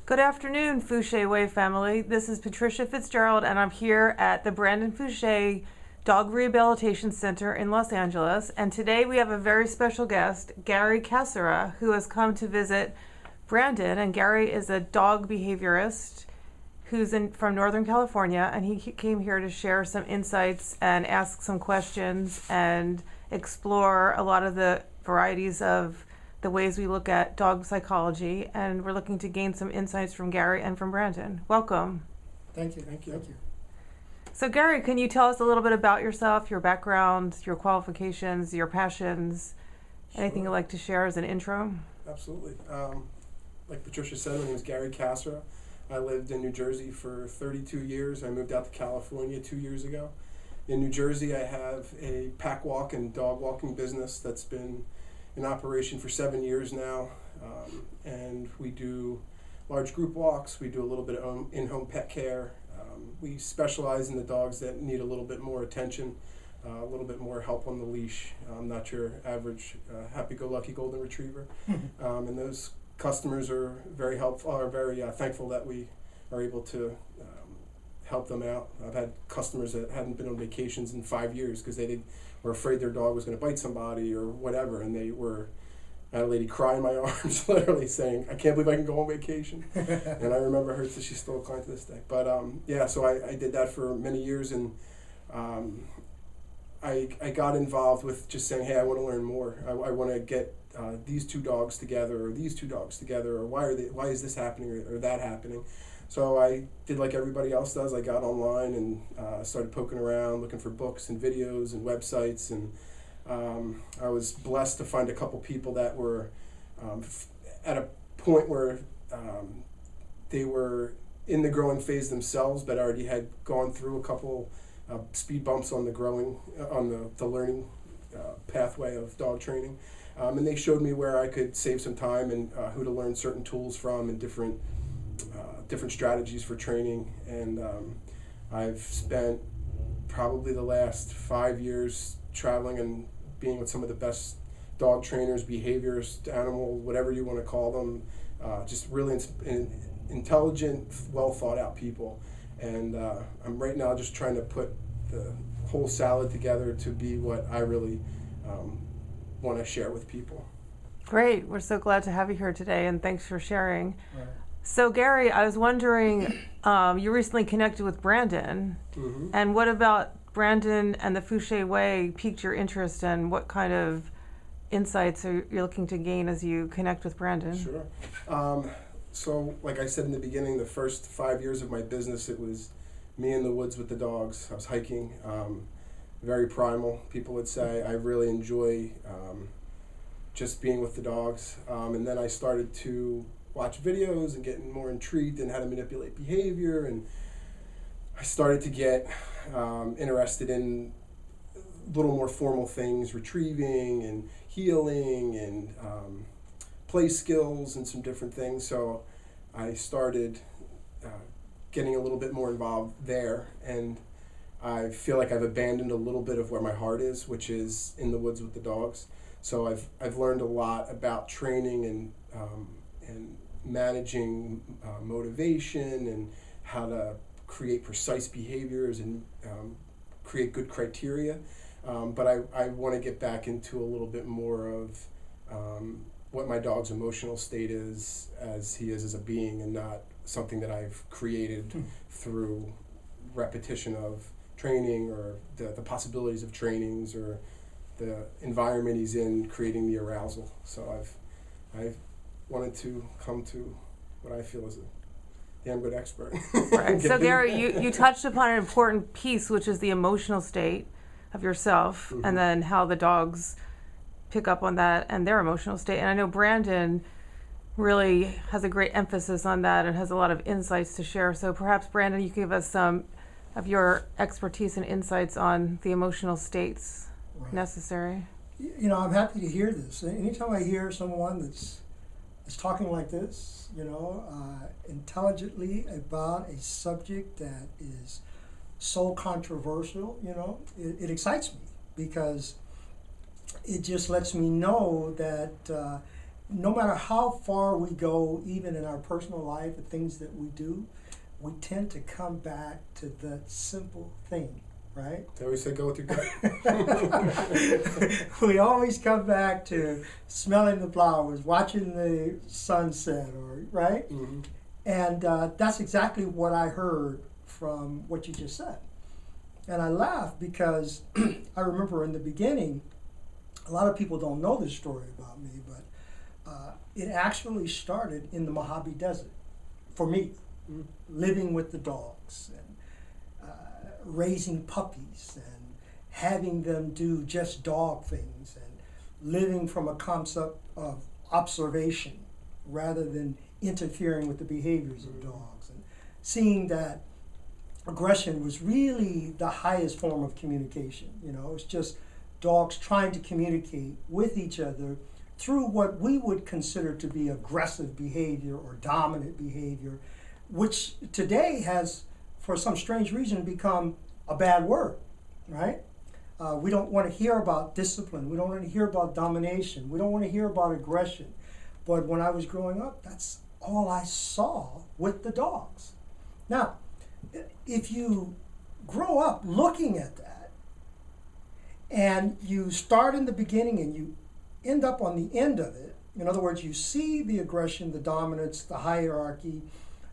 Good afternoon, Fouché Way family. This is Patricia Fitzgerald, and I'm here at the Brandon Fouché Dog Rehabilitation Center in Los Angeles. And today we have a very special guest, Gary Cassera, who has come to visit Brandon. And Gary is a dog behaviorist who's from Northern California, and he came here to share some insights and ask some questions and explore a lot of the varieties of the ways we look at dog psychology, and we're looking to gain some insights from Gary and from Brandon. Welcome. Thank you. So Gary, can you tell us a little bit about yourself, your background, your qualifications, your passions, anything you'd like to share as an intro? Absolutely. Like Patricia said, my name is Gary Cassera. I lived in New Jersey for 32 years. I moved out to California 2 years ago. In New Jersey, I have a pack walk and dog walking business that's been in operation for 7 years now, and we do large group walks. We do a little bit of in-home pet care. We specialize in the dogs that need a little bit more attention, a little bit more help on the leash, not your average happy-go-lucky golden retriever. And those customers are very helpful, are very thankful that we are able to help them out. I've had customers that hadn't been on vacations in 5 years because they were afraid their dog was going to bite somebody or whatever, and I had a lady cry in my arms, literally saying, "I can't believe I can go on vacation." And I remember her, so she's still a client to this day. But so I did that for many years, and I got involved with just saying, "Hey, I want to learn more. I want to get these two dogs together, or these two dogs together, or why is this happening or that happening?" So I did like everybody else does. I got online and started poking around, looking for books and videos and websites, and I was blessed to find a couple people that were at a point where they were in the growing phase themselves, but already had gone through a couple speed bumps on the learning pathway of dog training, and they showed me where I could save some time and who to learn certain tools from and different strategies for training. And I've spent probably the last 5 years traveling and being with some of the best dog trainers, behaviorists, animal, whatever you want to call them, just really intelligent, well thought out people. And I'm right now just trying to put the whole salad together to be what I really want to share with people. Great. We're so glad to have you here today, and thanks for sharing. Right. So Gary, I was wondering, you recently connected with Brandon, Mm-hmm. and what about Brandon and the Fouché Way piqued your interest, and what kind of insights are you looking to gain as you connect with Brandon? Sure. So like I said in the beginning, the first 5 years of my business, it was me in the woods with the dogs. I was hiking, very primal, people would say. I really enjoy just being with the dogs. And then I started to watch videos and getting more intrigued in how to manipulate behavior, and I started to get interested in little more formal things, retrieving and healing and play skills and some different things. So I started getting a little bit more involved there, and I feel like I've abandoned a little bit of where my heart is, which is in the woods with the dogs. So I've learned a lot about training and managing motivation and how to create precise behaviors and create good criteria. But I want to get back into a little bit more of what my dog's emotional state is as he is as a being, and not something that I've created through repetition of training or the possibilities of trainings or the environment he's in creating the arousal. So I've wanted to come to what I feel is a damn good expert. Right. So Gary, you touched upon an important piece, which is the emotional state of yourself, Mm-hmm. and then how the dogs pick up on that and their emotional state. And I know Brandon really has a great emphasis on that and has a lot of insights to share. So perhaps, Brandon, you can give us some of your expertise and insights on the emotional states necessary. You know, I'm happy to hear this. Anytime I hear someone that's talking like this, intelligently about a subject that is so controversial, it excites me, because it just lets me know that no matter how far we go, even in our personal life, the things that we do, we tend to come back to the simple thing, right? They always say go with your gut. We always come back to smelling the flowers, watching the sunset, or right? Mm-hmm. And that's exactly what I heard from what you just said. And I laughed because I remember in the beginning, a lot of people don't know this story about me, but it actually started in the Mojave Desert for me, living with the dogs and raising puppies and having them do just dog things and living from a concept of observation rather than interfering with the behaviors of dogs, and seeing that aggression was really the highest form of communication. You know, it's just dogs trying to communicate with each other through what we would consider to be aggressive behavior or dominant behavior, which today has, for some strange reason, become a bad word, right? We don't want to hear about discipline. We don't want to hear about domination. We don't want to hear about aggression. But when I was growing up, that's all I saw with the dogs. Now, if you grow up looking at that, and you start in the beginning and you end up on the end of it, in other words, you see the aggression, the dominance, the hierarchy,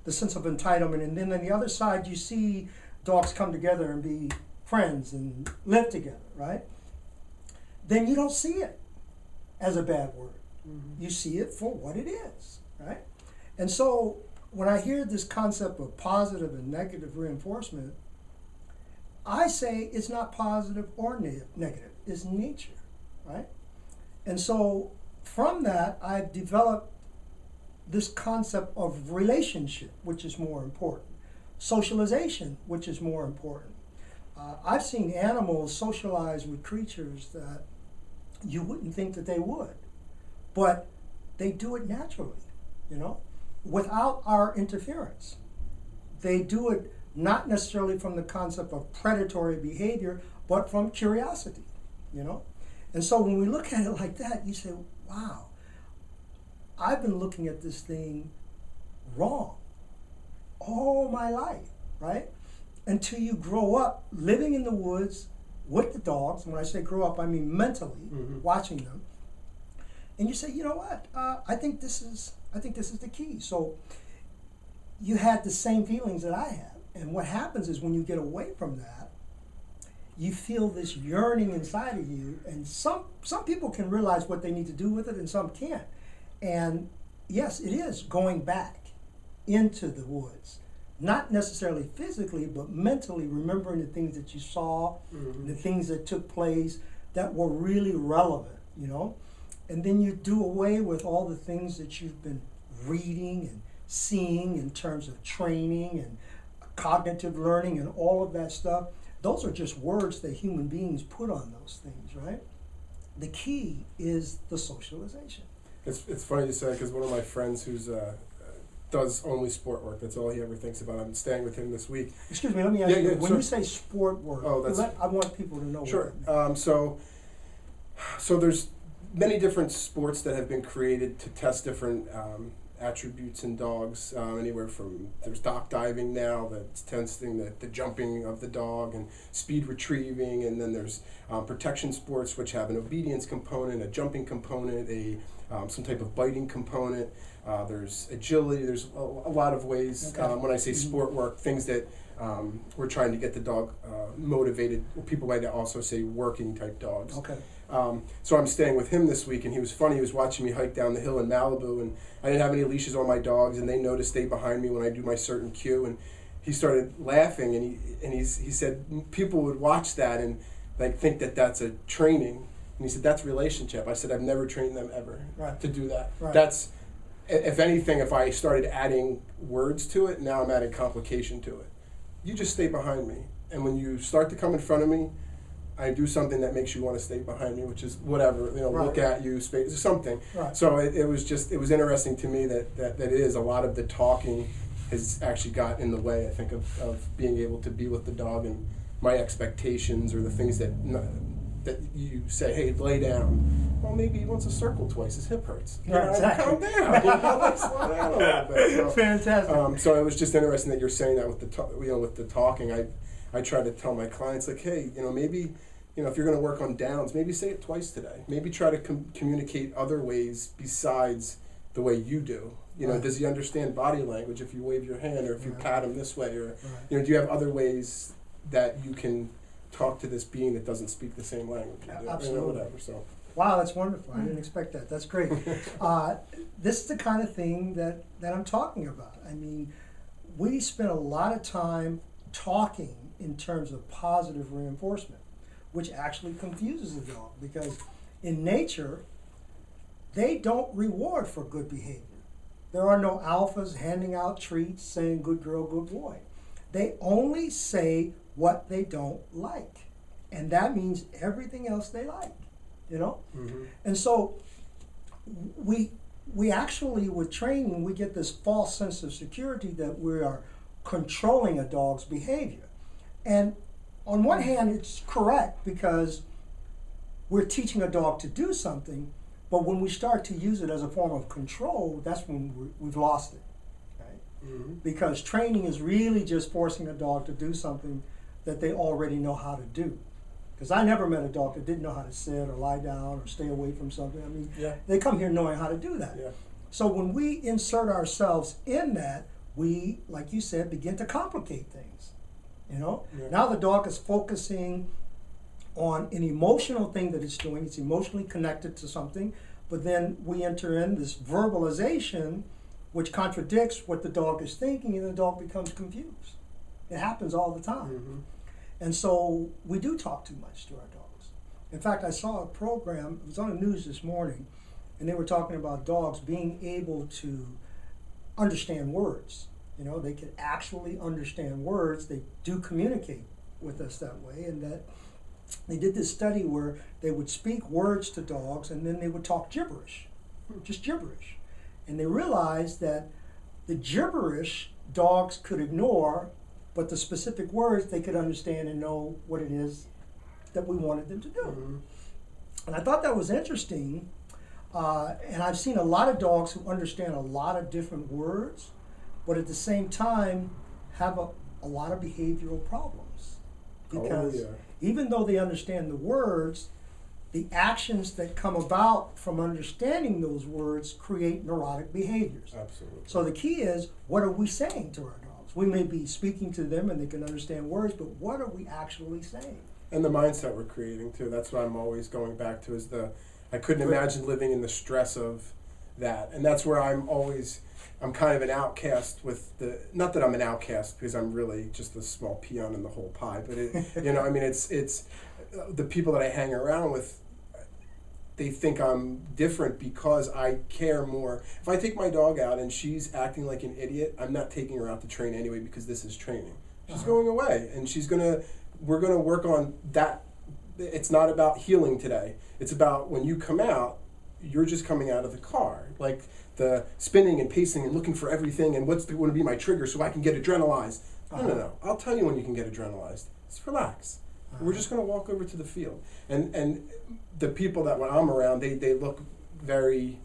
the sense of entitlement, and then on the other side you see dogs come together and be friends and live together, right? Then you don't see it as a bad word. Mm-hmm. You see it for what it is, right? And so when I hear this concept of positive and negative reinforcement, I say it's not positive or negative, it's nature, right? And so from that, I've developed this concept of relationship, which is more important, socialization, which is more important. I've seen animals socialize with creatures that you wouldn't think that they would, but they do it naturally, you know, without our interference. They do it not necessarily from the concept of predatory behavior, but from curiosity, you know? And so when we look at it like that, you say, wow, I've been looking at this thing wrong all my life, right? Until you grow up living in the woods with the dogs. And when I say grow up, I mean mentally, watching them. And you say, you know what? I think this is the key. So you had the same feelings that I have. And what happens is when you get away from that, you feel this yearning inside of you. And some people can realize what they need to do with it and some can't. And yes, it is going back into the woods. Not necessarily physically, but mentally remembering the things that you saw, the things that took place that were really relevant, you know? And then you do away with all the things that you've been reading and seeing in terms of training and cognitive learning and all of that stuff. Those are just words that human beings put on those things, right? The key is the socialization. It's funny you say, because one of my friends who's does only sport work, that's all he ever thinks about. I'm staying with him this week. Excuse me, let me ask you, when you say sport work, I want people to know. Sure. So there's many different sports that have been created to test different attributes in dogs, anywhere from, there's dock diving now that's testing the jumping of the dog and speed retrieving, and then there's protection sports which have an obedience component, a jumping component, some type of biting component. There's agility. There's a lot of ways. Okay. When I say sport work, things that we're trying to get the dog motivated. People might also say working type dogs. Okay. So I'm staying with him this week, and he was funny. He was watching me hike down the hill in Malibu, and I didn't have any leashes on my dogs, and they know to stay behind me when I do my certain cue. And he started laughing, and he said people would watch that and like think that that's a training. And he said that's relationship. I said I've never trained them ever to do that. Right. That's, if anything, if I started adding words to it, now I'm adding complication to it. You just stay behind me, and when you start to come in front of me, I do something that makes you want to stay behind me, which is whatever, look at you, space, something. Right. So it was interesting to me that it is a lot of the talking has actually got in the way, I think, of being able to be with the dog and my expectations or the things that that you say, hey, lay down. Well, maybe he wants a circle twice. His hip hurts. Right, exactly. Calm down. Like, slow down a little bit. So, Fantastic. so it was just interesting that you're saying that with the with the talking. I try to tell my clients, like, hey, maybe, if you're going to work on downs, maybe say it twice today. Maybe try to communicate other ways besides the way you do. Right. Does he understand body language if you wave your hand or if you Right. pat him this way? Or, Right. do you have other ways that you can talk to this being that doesn't speak the same language you do? Absolutely. Whatever, so. Wow, that's wonderful. I didn't expect that. That's great. This is the kind of thing that I'm talking about. I mean, we spend a lot of time talking in terms of positive reinforcement, which actually confuses the dog because in nature, they don't reward for good behavior. There are no alphas handing out treats saying good girl, good boy. They only say what they don't like. And that means everything else they like, Mm-hmm. And so we actually, with training, we get this false sense of security that we are controlling a dog's behavior. And on one hand, it's correct because we're teaching a dog to do something, but when we start to use it as a form of control, that's when we've lost it. Right? Mm-hmm. Because training is really just forcing a dog to do something that they already know how to do. Because I never met a dog that didn't know how to sit or lie down or stay away from something. I mean, they come here knowing how to do that. Yeah. So when we insert ourselves in that, we, like you said, begin to complicate things. Yeah. Now the dog is focusing on an emotional thing that it's doing. It's emotionally connected to something, but then we enter in this verbalization, which contradicts what the dog is thinking, and the dog becomes confused. It happens all the time. Mm-hmm. And so we do talk too much to our dogs. In fact, I saw a program, it was on the news this morning, and they were talking about dogs being able to understand words. They can actually understand words. They do communicate with us that way, and that they did this study where they would speak words to dogs and then they would talk gibberish, just gibberish. And they realized that the gibberish dogs could ignore, but the specific words they could understand and know what it is that we wanted them to do. Mm-hmm. And I thought that was interesting. And I've seen a lot of dogs who understand a lot of different words, but at the same time have a lot of behavioral problems. Because even though they understand the words, the actions that come about from understanding those words create neurotic behaviors. Absolutely. So the key is, what are we saying to our dogs? We may be speaking to them and they can understand words, but what are we actually saying? And the mindset we're creating too. That's what I'm always going back to is I couldn't imagine living in the stress of that. And that's where I'm kind of an outcast with not that I'm an outcast because I'm really just a small peon in the whole pie, but it's the people that I hang around with, they think I'm different because I care more. If I take my dog out and she's acting like an idiot, I'm not taking her out to train anyway because this is training. She's going away and we're gonna work on that. It's not about healing today. It's about when you come out, you're just coming out of the car. Like the spinning and pacing and looking for everything and what's going to be my trigger so I can get adrenalized. No. I'll tell you when you can get adrenalized. Just relax. We're just going to walk over to the field. And the people that when I'm around, they look very,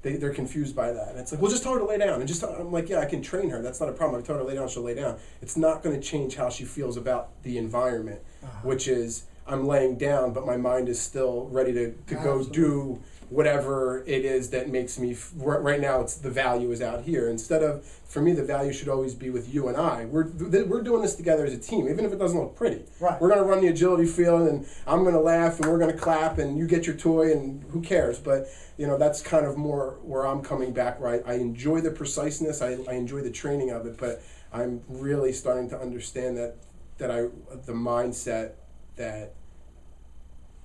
they're confused by that. And it's like, well, just tell her to lay down. And I'm like, yeah, I can train her. That's not a problem. I tell her to lay down, she'll lay down. It's not going to change how she feels about the environment, which is I'm laying down, but my mind is still ready to go do whatever it is that makes me, right now it's the value is out here. Instead of, for me, the value should always be with you and I. We're doing this together as a team, even if it doesn't look pretty. Right. We're going to run the agility field and I'm going to laugh and we're going to clap and you get your toy and who cares? But, that's kind of more where I'm coming back, right? I enjoy the preciseness, I enjoy the training of it, but I'm really starting to understand that the mindset that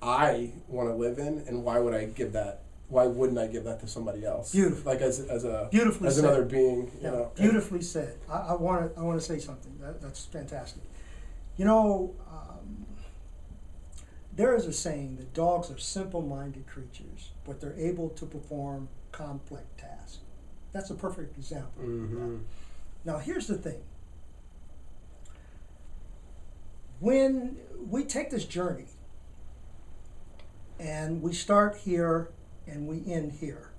I want to live in, and why wouldn't I give that to somebody else? Beautiful. Like as Beautifully as said. another being, Beautifully said. I want to say something. That's fantastic. There is a saying that dogs are simple-minded creatures, but they're able to perform complex tasks. That's a perfect example. Mm-hmm. Now, here's the thing. When we take this journey, And we start here and we end here.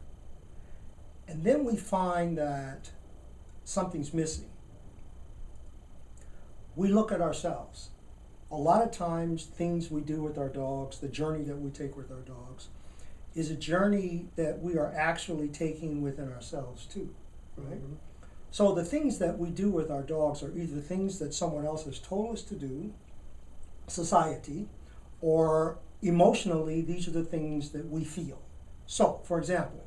And then we find that something's missing. We look at ourselves. A lot of times, things we do with our dogs, the journey that we take with our dogs, is a journey that we are actually taking within ourselves too, right? Mm-hmm. So the things that we do with our dogs are either things that someone else has told us to do, society, or emotionally, these are the things that we feel. So, for example,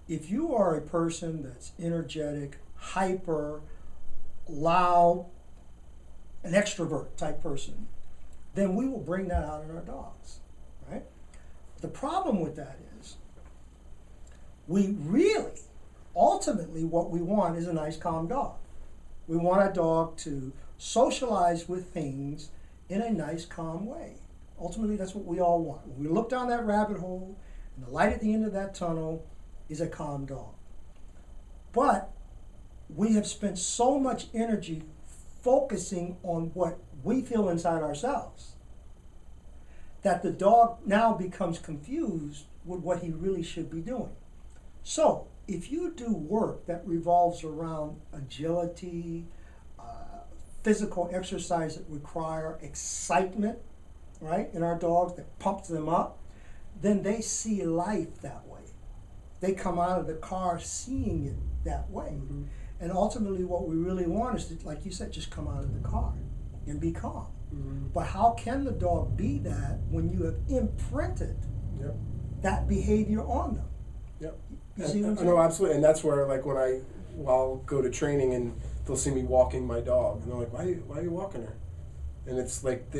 if you are a person that's energetic, hyper, loud, an extrovert type person, then we will bring that out in our dogs, right? The problem with that is we really, ultimately what we want is a nice calm dog. We want a dog to socialize with things in a nice calm way. Ultimately, that's what we all want. When we look down that rabbit hole and the light at the end of that tunnel is a calm dog. But we have spent so much energy focusing on what we feel inside ourselves that the dog now becomes confused with what he really should be doing. So, if you do work that revolves around agility, physical exercise that require excitement, right, in our dogs, that pumps them up, then they see life that way. They come out of the car seeing it that way. Mm-hmm. And ultimately what we really want is to, like you said, just come out of the car and be calm. Mm-hmm. But how can the dog be that when you have imprinted Yep. that behavior on them? Yep. You see what I'm saying? No, absolutely. And that's where, like, when I'll go to training and they'll see me walking my dog, and they're like, why are you walking her? And it's like,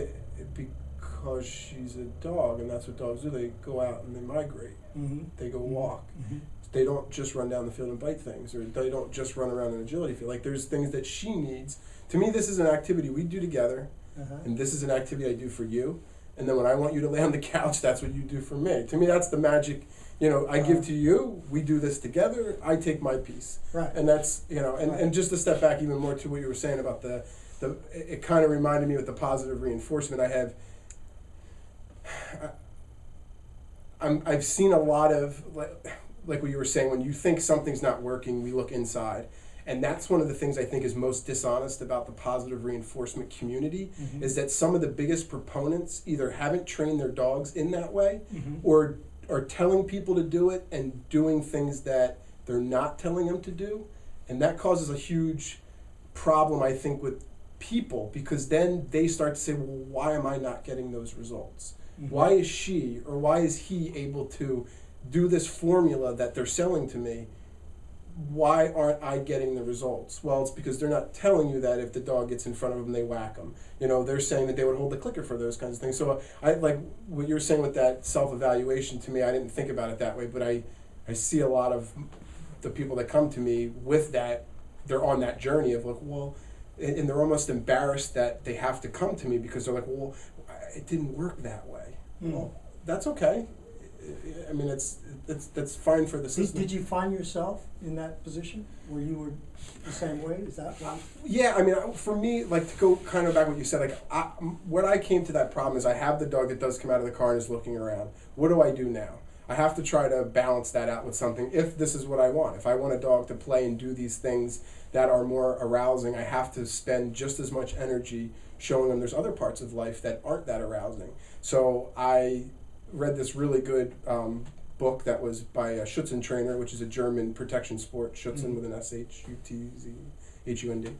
because she's a dog, and that's what dogs do. They go out and they migrate. Mm-hmm. They go walk. Mm-hmm. They don't just run down the field and bite things, or they don't just run around an agility field. Like, there's things that she needs. To me, this is an activity we do together, Uh-huh. and this is an activity I do for you. And then when I want you to lay on the couch, that's what you do for me. To me, that's the magic. I give to you, we do this together, I take my piece. Right. And that's, and, Right. and just to step back even more to what you were saying about it kind of reminded me with the positive reinforcement I've seen a lot of, like what you were saying, when you think something's not working, we look inside. And that's one of the things I think is most dishonest about the positive reinforcement community, Mm-hmm. is that some of the biggest proponents either haven't trained their dogs in that way, Mm-hmm. or are telling people to do it and doing things that they're not telling them to do. And that causes a huge problem, I think, with people, because then they start to say, well, why am I not getting those results? Mm-hmm. Why is she or why is he able to do this formula that they're selling to me? Why aren't I getting the results? Well, it's because they're not telling you that if the dog gets in front of them, they whack them. They're saying that they would hold the clicker for those kinds of things. So I like what you're saying with that self-evaluation. To me, I didn't think about it that way, but I see a lot of the people that come to me with that, they're on that journey of like, well, and they're almost embarrassed that they have to come to me because they're like, well, it didn't work that way. Mm. Well, that's okay. I mean, that's fine for the system. Did you find yourself in that position where you were the same way? Is that why? Yeah, I mean, for me, like, to go kind of back what you said, like, when I came to that problem is I have the dog that does come out of the car and is looking around. What do I do now? I have to try to balance that out with something if this is what I want. If I want a dog to play and do these things that are more arousing, I have to spend just as much energy showing them there's other parts of life that aren't that arousing. So I read this really good book that was by a Schutzen trainer, which is a German protection sport, Schutzen with an S-H-U-T-Z-H-U-N-D.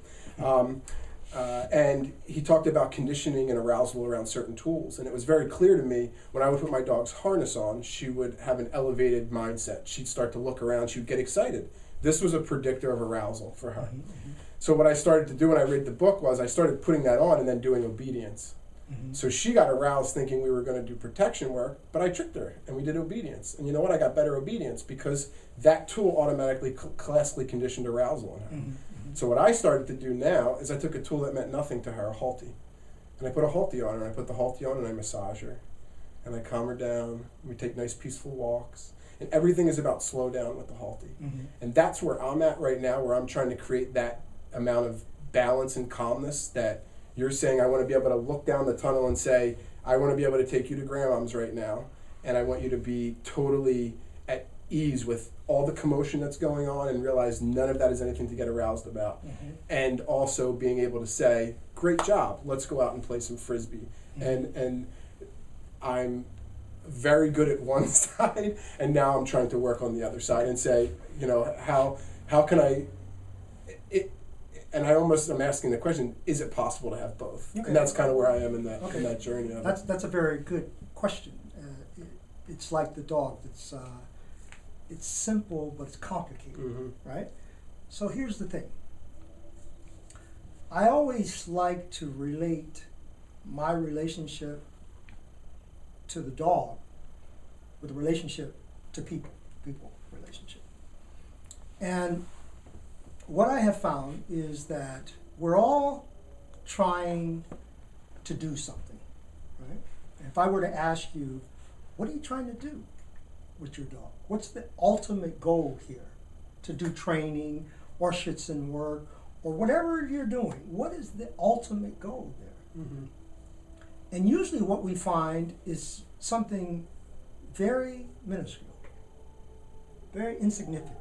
And he talked about conditioning and arousal around certain tools. And it was very clear to me when I would put my dog's harness on, she would have an elevated mindset. She'd start to look around, she would get excited. This was a predictor of arousal for her. Mm-hmm. So what I started to do when I read the book was I started putting that on and then doing obedience. Mm-hmm. So she got aroused thinking we were going to do protection work, but I tricked her and we did obedience. And you know what? I got better obedience because that tool automatically classically conditioned arousal in her. Mm-hmm. So what I started to do now is I took a tool that meant nothing to her, a halty, and I put a halty on her, and I put the halty on and I massage her, and I calm her down. We take nice peaceful walks, and everything is about slow down with the halty. Mm-hmm. And that's where I'm at right now, where I'm trying to create that amount of balance and calmness that you're saying. I want to be able to look down the tunnel and say, I want to be able to take you to grandmom's right now. and I want you to be totally at ease with all the commotion that's going on and realize none of that is anything to get aroused about. And also being able to say, great job, let's go out and play some Frisbee. And I'm very good at one side, and now I'm trying to work on the other side and say, you know, how can I, and I'm asking the question, is it possible to have both? Okay. And that's kind of where I am in that journey of it. That's a very good question. It's like the dog. It's simple, but it's complicated, right? So here's the thing. I always like to relate my relationship to the dog with a relationship to people relationship. And what I have found is that we're all trying to do something, right? And if I were to ask you, what are you trying to do with your dog? What's the ultimate goal here? To do training or Schützen work or whatever you're doing, what is the ultimate goal there? And usually what we find is something very minuscule, very insignificant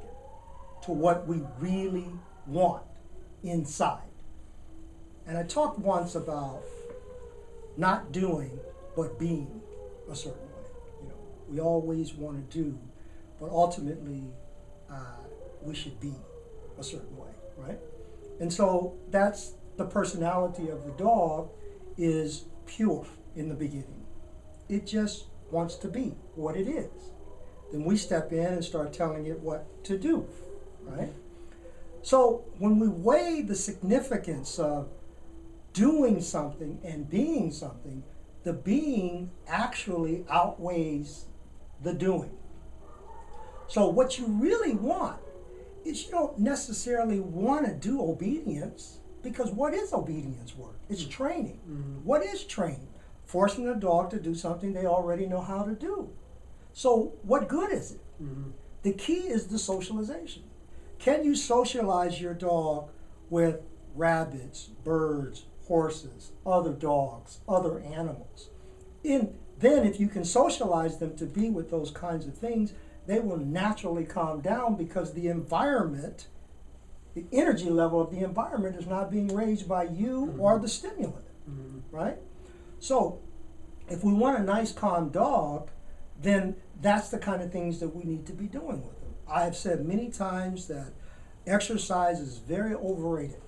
to what we really want inside. And I talked once about not doing, but being a certain way. You know, we always want to do, but ultimately we should be a certain way, right? And so that's the personality of the dog, is pure in the beginning. It just wants to be what it is. Then we step in and start telling it what to do, right? So when we weigh the significance of doing something and being something, the being actually outweighs the doing. So what you really want is, you don't necessarily want to do obedience, because what is obedience work? It's training. What is training? Forcing a dog to do something they already know how to do. So what good is it? The key is the socialization. Can you socialize your dog with rabbits, birds, horses, other dogs, other animals? Then if you can socialize them to be with those kinds of things, they will naturally calm down, because the environment, the energy level of the environment is not being raised by you or the stimulant, right? So if we want a nice, calm dog, then that's the kind of things that we need to be doing with them. I have said many times that exercise is very overrated.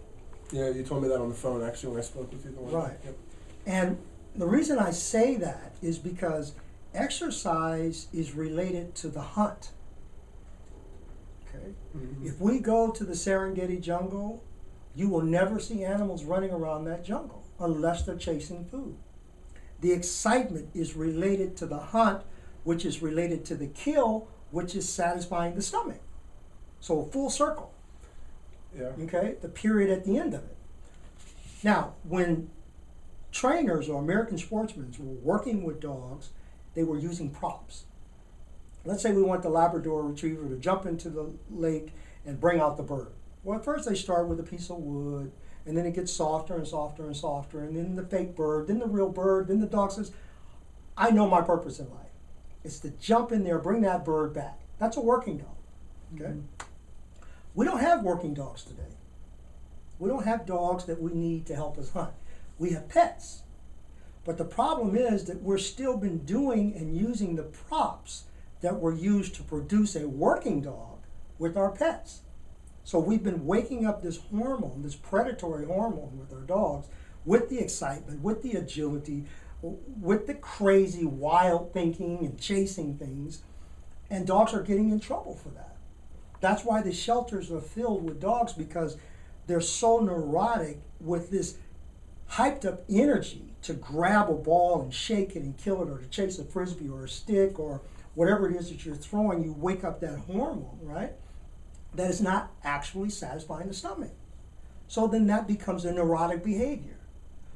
Yeah, you told me that on the phone, actually, when I spoke with you. Right. And the reason I say that is because exercise is related to the hunt. Okay? If we go to the Serengeti jungle, you will never see animals running around that jungle unless they're chasing food. The excitement is related to the hunt, which is related to the kill, which is satisfying the stomach. So full circle. Yeah. Okay? The period at the end of it. Now, when trainers or American sportsmen were working with dogs, they were using props. Let's say we want the Labrador Retriever to jump into the lake and bring out the bird. Well, at first they start with a piece of wood, and then it gets softer and softer and softer, and then the fake bird, then the real bird, then the dog says, I know my purpose in life. It's to jump in there, bring that bird back. That's a working dog. Okay? We don't have working dogs today. We don't have dogs that we need to help us hunt. We have pets. But the problem is that we're still been doing and using the props that were used to produce a working dog with our pets. So we've been waking up this hormone, this predatory hormone with our dogs, with the excitement, with the agility, with the crazy wild thinking and chasing things, and dogs are getting in trouble for that. That's why the shelters are filled with dogs, because they're so neurotic with this hyped up energy to grab a ball and shake it and kill it, or to chase a Frisbee or a stick or whatever it is that you're throwing. You wake up that hormone, right? That is not actually satisfying the stomach. So then that becomes a neurotic behavior.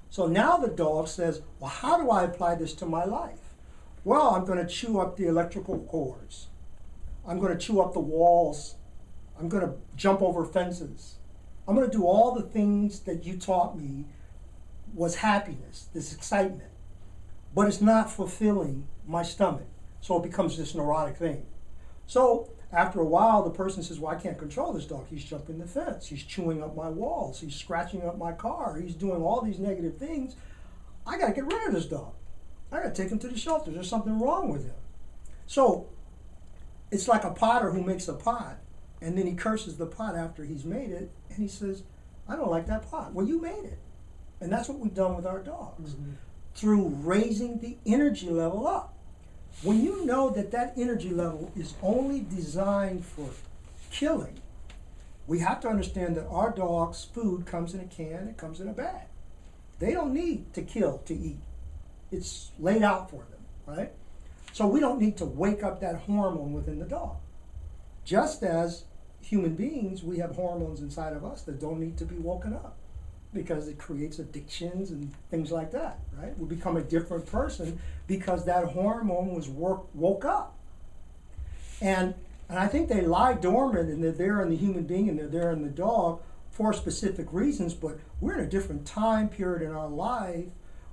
So now the dog says, well, how do I apply this to my life? Well, I'm going to chew up the electrical cords. I'm going to chew up the walls. I'm going to jump over fences. I'm going to do all the things that you taught me was happiness, this excitement. But it's not fulfilling my stomach. So it becomes this neurotic thing. So after a while, the person says, well, I can't control this dog. He's jumping the fence. He's chewing up my walls. He's scratching up my car. He's doing all these negative things. I got to get rid of this dog. I got to take him to the shelter. There's something wrong with him. So it's like a potter who makes a pot, and then he curses the pot after he's made it, and he says, I don't like that pot. Well, you made it. And that's what we've done with our dogs. Through raising the energy level up. When you know that that energy level is only designed for killing, we have to understand that our dog's food comes in a can, it comes in a bag. They don't need to kill to eat. It's laid out for them, right? So we don't need to wake up that hormone within the dog. Just as human beings, we have hormones inside of us that don't need to be woken up because it creates addictions and things like that, right? We become a different person because that hormone was woke up. And I think they lie dormant, and they're there in the human being and they're there in the dog for specific reasons, but we're in a different time period in our life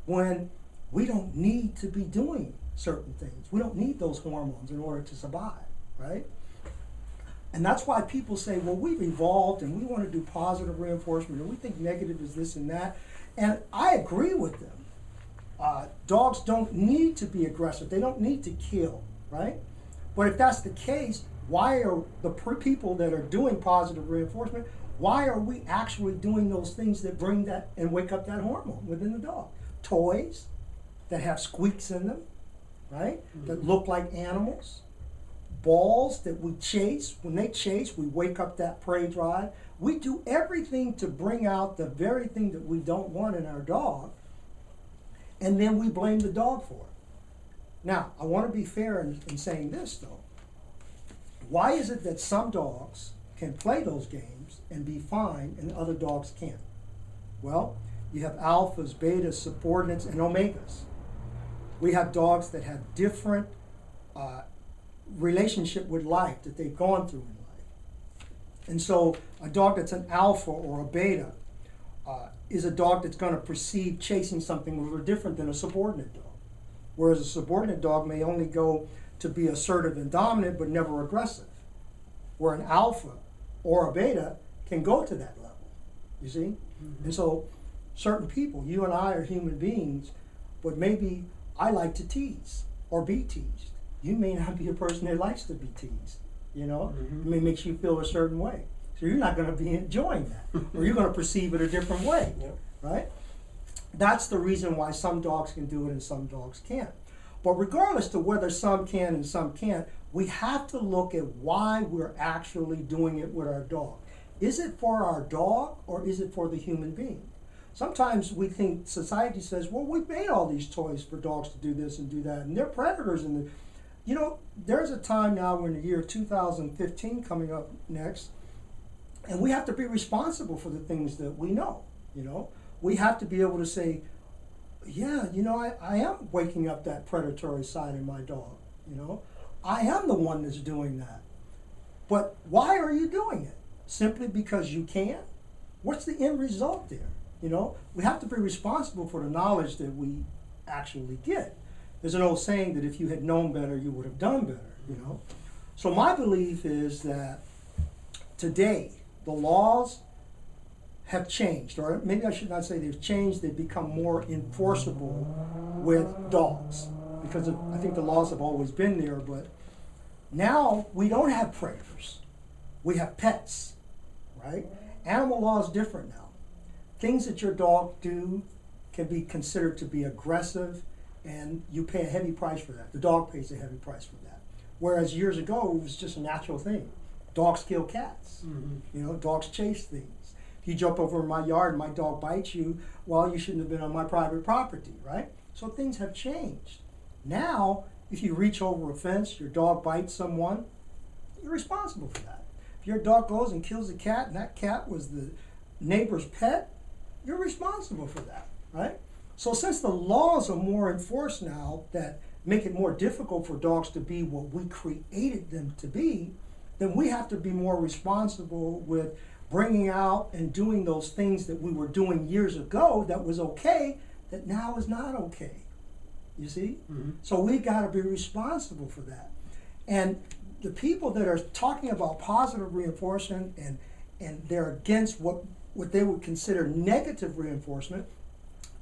when we don't need to be doing certain things. We don't need those hormones in order to survive, right? And that's why people say, well, we've evolved and we want to do positive reinforcement and we think negative is this and that. And I agree with them. Dogs don't need to be aggressive. They don't need to kill, right? But if that's the case, why are the people that are doing positive reinforcement, why are we actually doing those things that bring that and wake up that hormone within the dog? Toys that have squeaks in them, right? That look like animals. Balls that we chase. When they chase, we wake up that prey drive. We do everything to bring out the very thing that we don't want in our dog, and then we blame the dog for it. Now, I want to be fair in saying this, though. Why is it that some dogs can play those games and be fine and other dogs can't? Well, you have alphas, betas, subordinates, and omegas. We have dogs that have different relationship with life that they've gone through in life. And so a dog that's an alpha or a beta is a dog that's going to perceive chasing something a little different than a subordinate dog. Whereas a subordinate dog may only go to be assertive and dominant but never aggressive. Where an alpha or a beta can go to that level, you see? And so certain people, you and I are human beings, but maybe I like to tease or be teased. You may not be a person that likes to be teased, you know? It may make you feel a certain way. So you're not going to be enjoying that, or you're going to perceive it a different way, right? That's the reason why some dogs can do it and some dogs can't. But regardless to whether some can and some can't, we have to look at why we're actually doing it with our dog. Is it for our dog or is it for the human being? Sometimes we think society says, well, we've made all these toys for dogs to do this and do that, and they're predators. And you know, there's a time now, we're in the year 2015 coming up next, and we have to be responsible for the things that we know, you know. We have to be able to say, yeah, you know, I am waking up that predatory side in my dog, you know. I am the one that's doing that. But why are you doing it? Simply because you can? What's the end result there? You know, we have to be responsible for the knowledge that we actually get. There's an old saying that if you had known better, you would have done better, you know. So my belief is that today the laws have changed, or maybe I should not say they've changed, they've become more enforceable with dogs. Because I think the laws have always been there, but now we don't have predators. We have pets, right? Animal law is different now. Things that your dog do can be considered to be aggressive, and you pay a heavy price for that. The dog pays a heavy price for that. Whereas years ago, it was just a natural thing. Dogs kill cats. You know, dogs chase things. If you jump over in my yard and my dog bites you, well, you shouldn't have been on my private property, right? So things have changed. Now, if you reach over a fence, your dog bites someone, you're responsible for that. If your dog goes and kills a cat and that cat was the neighbor's pet, you're responsible for that, right? So since the laws are more enforced now that make it more difficult for dogs to be what we created them to be, then we have to be more responsible with bringing out and doing those things that we were doing years ago that was okay, that now is not okay. You see? Mm-hmm. So we've got to be responsible for that. And the people that are talking about positive reinforcement and they're against what they would consider negative reinforcement,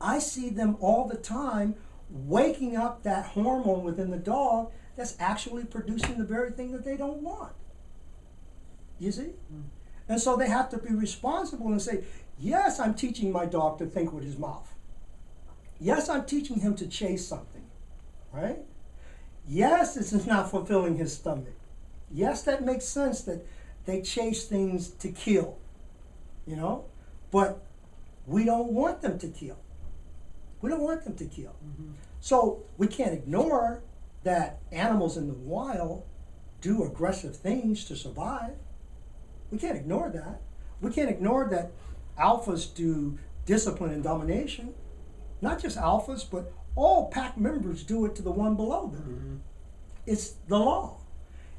I see them all the time waking up that hormone within the dog that's actually producing the very thing that they don't want. You see? Mm. And so they have to be responsible and say, yes, I'm teaching my dog to think with his mouth. Yes, I'm teaching him to chase something, right? Yes, this is not fulfilling his stomach. Yes, that makes sense that they chase things to kill, you know? But we don't want them to kill. We don't want them to kill. Mm-hmm. So we can't ignore that animals in the wild do aggressive things to survive. We can't ignore that. We can't ignore that alphas do discipline and domination. Not just alphas, but all pack members do it to the one below them. Mm-hmm. It's the law.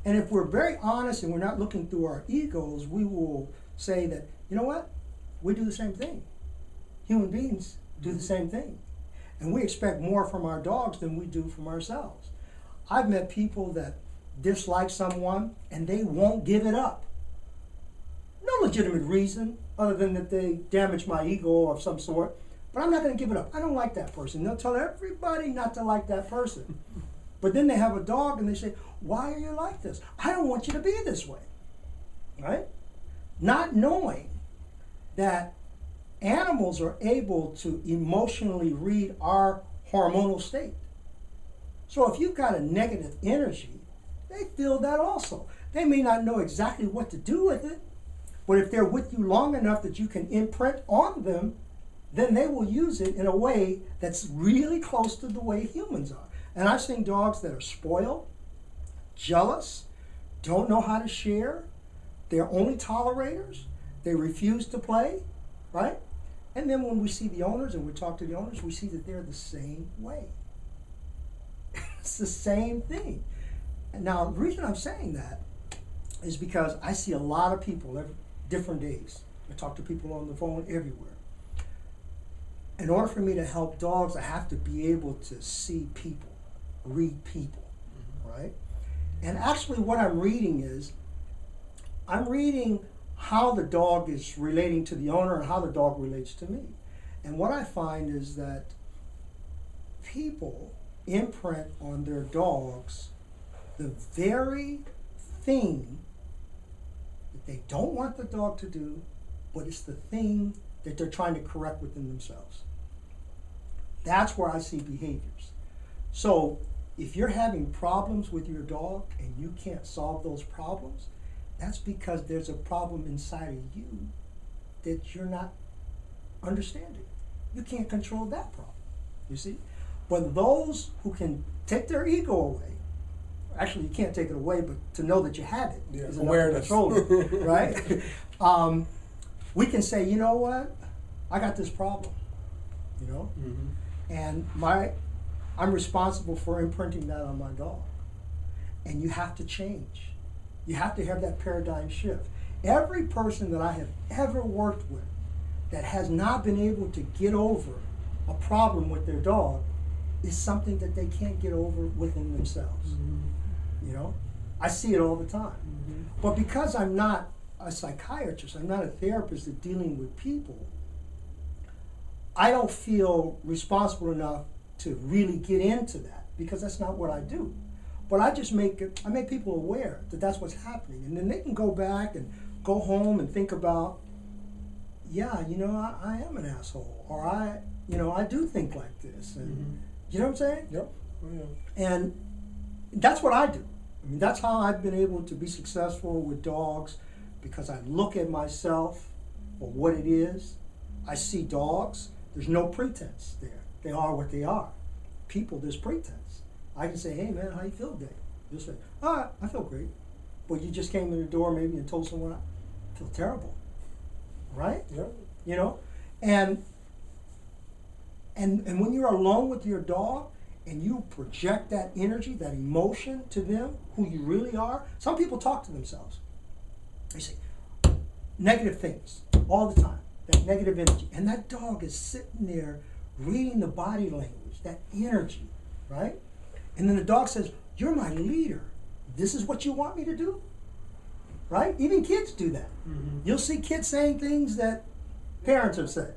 And if we're very honest and we're not looking through our egos, we will say that, you know what? We do the same thing. Human beings do the same thing. And we expect more from our dogs than we do from ourselves. I've met people that dislike someone and they won't give it up. No legitimate reason other than that they damaged my ego of some sort. But I'm not going to give it up. I don't like that person. They'll tell everybody not to like that person. But then they have a dog and they say, why are you like this? I don't want you to be this way. Right? Not knowing that animals are able to emotionally read our hormonal state. So if you've got a negative energy, they feel that also. They may not know exactly what to do with it, but if they're with you long enough that you can imprint on them, then they will use it in a way that's really close to the way humans are. And I've seen dogs that are spoiled, jealous, don't know how to share, they're only tolerators, they refuse to play, right? And then when we see the owners and we talk to the owners, we see that they're the same way. It's the same thing. And now, the reason I'm saying that is because I see a lot of people every different days. I talk to people on the phone everywhere. In order for me to help dogs, I have to be able to see people, read people, right? And actually what I'm reading is, I'm reading how the dog is relating to the owner and how the dog relates to me. And what I find is that people imprint on their dogs the very thing that they don't want the dog to do, but it's the thing that they're trying to correct within themselves. That's where I see behaviors. So if you're having problems with your dog and you can't solve those problems, that's because there's a problem inside of you that you're not understanding. You can't control that problem, you see? But those who can take their ego away, actually you can't take it away, but to know that you have it is enough to control it, right? We can say, you know what, I got this problem, you know? Mm-hmm. And I'm responsible for imprinting that on my dog. And you have to change. You have to have that paradigm shift. Every person that I have ever worked with that has not been able to get over a problem with their dog is something that they can't get over within themselves. Mm-hmm. You know? I see it all the time. Mm-hmm. But because I'm not a psychiatrist, I'm not a therapist that's dealing with people, I don't feel responsible enough to really get into that because that's not what I do. But I just make people aware that that's what's happening, and then they can go back and go home and think about, yeah, you know, I am an asshole, or I do think like this, and Mm-hmm. you know what I'm saying? Yep. Oh, yeah. And that's what I do. I mean, that's how I've been able to be successful with dogs, because I look at myself for what it is. I see dogs. There's no pretense there. They are what they are. People, there's pretense. I can say, hey man, how you feel today? You'll say, I feel great. But you just came in the door maybe and told someone, I feel terrible. Right? Yep. You know? And when you're alone with your dog and you project that energy, that emotion to them, who you really are, some people talk to themselves. They say negative things all the time, that negative energy. And that dog is sitting there reading the body language, that energy. right? And then the dog says, you're my leader. This is what you want me to do? Right? Even kids do that. Mm-hmm. You'll see kids saying things that parents have said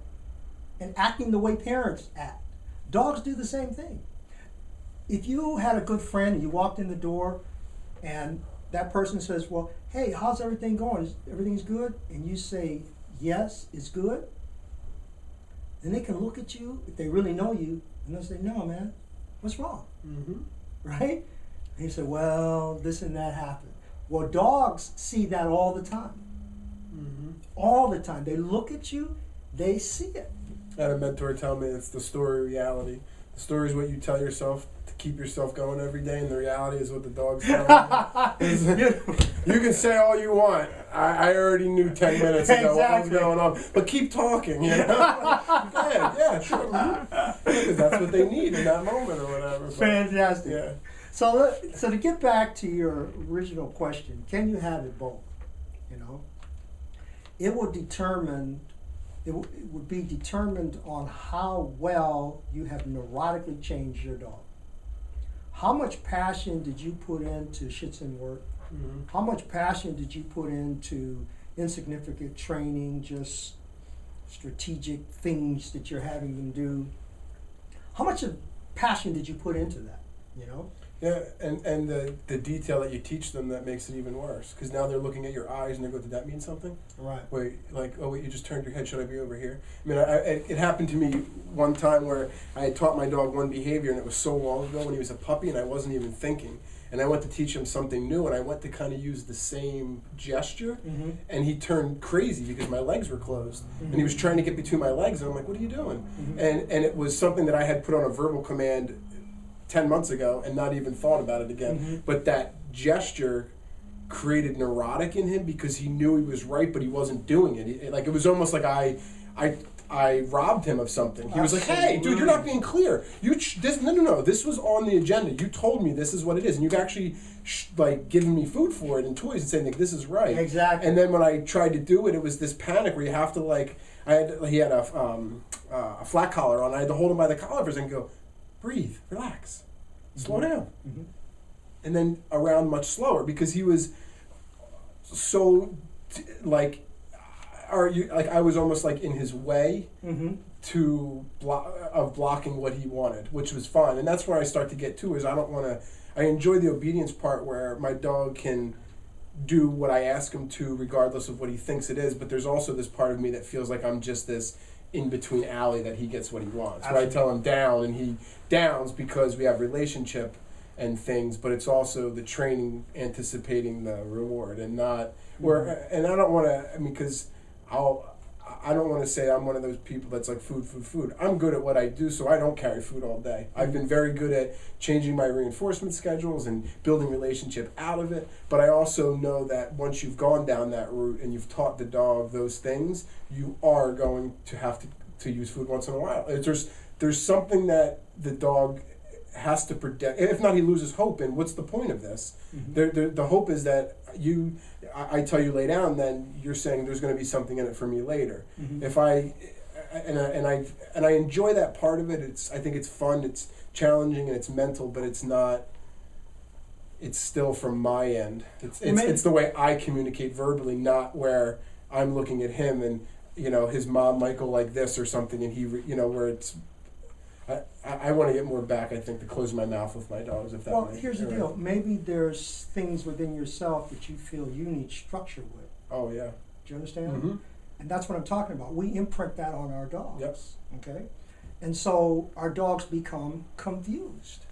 and acting the way parents act. Dogs do the same thing. If you had a good friend and you walked in the door and that person says, well, hey, how's everything going? Everything's good? And you say, yes, it's good. Then they can look at you, if they really know you, and they'll say, no, man, what's wrong? Mm-hmm. Right? And you say, well, this and that happened. Well, dogs see that all the time. Mm-hmm. All the time. They look at you, they see it. I had a mentor tell me it's the story reality. The story is what you tell yourself to keep yourself going every day, and the reality is what the dog's telling you. You can say all you want. I already knew 10 minutes ago what was going on, but keep talking, you know? yeah, sure. Because that's what they need in that moment or whatever. But, Fantastic. yeah. So to get back to your original question, can you have it both? You know, it would be determined on how well you have neurotically changed your dog. How much passion did you put into Schützen work? Mm-hmm. How much passion did you put into insignificant training, just strategic things that you're having them do? How much of passion did you put into that, you know? Yeah, and the detail that you teach them that makes it even worse. Because now they're looking at your eyes and they go, did that mean something? Right. Wait, like, oh wait, you just turned your head, should I be over here? I mean, it happened to me one time where I had taught my dog one behavior and it was so long ago when he was a puppy and I wasn't even thinking. And I went to teach him something new and I went to kind of use the same gesture Mm-hmm. and he turned crazy because my legs were closed. Mm-hmm. And he was trying to get between my legs and I'm like, what are you doing? Mm-hmm. And it was something that I had put on a verbal command 10 months ago and not even thought about it again. Mm-hmm. But that gesture created neurotic in him because he knew he was right, but he wasn't doing it. It was almost like I robbed him of something. He was like, hey, dude, you're not being clear. No. This was on the agenda. You told me this is what it is. And you've actually given me food for it and toys and saying, like, this is right. Exactly. And then when I tried to do it, it was this panic where you have to, he had a flat collar on. I had to hold him by the collar for a second and go, breathe, relax, slow down. Mm-hmm. And then around much slower because he was so I was almost like in his way Mm-hmm. of blocking what he wanted, which was fun. And that's where I start to get to is I enjoy the obedience part where my dog can do what I ask him to regardless of what he thinks it is, but there's also this part of me that feels like I'm just this in-between alley that he gets what he wants. Where I tell him down and he downs because we have relationship and things, but it's also the training anticipating the reward and not where. And I don't want to. I mean, because I don't want to say I'm one of those people that's like food. I'm good at what I do, so I don't carry food all day. I've been very good at changing my reinforcement schedules and building relationship out of it. But I also know that once you've gone down that route and you've taught the dog those things, you are going to have to use food once in a while. There's something that the dog has to protect. If not, he loses hope. And what's the point of this? Mm-hmm. The hope is that I tell you lay down, then you're saying there's going to be something in it for me later. Mm-hmm. If I enjoy that part of it. I think it's fun. It's challenging and it's mental, but it's not. It's still from my end. It's the way I communicate verbally, not where I'm looking at him and his mom might go like this or something, and he where it's. I want to get more back, I think, to close my mouth with my dogs. If that. Well, here's the deal. Maybe there's things within yourself that you feel you need structure with. Oh, yeah. Do you understand? Mm-hmm. And that's what I'm talking about. We imprint that on our dogs. Yep. Okay? And so our dogs become confused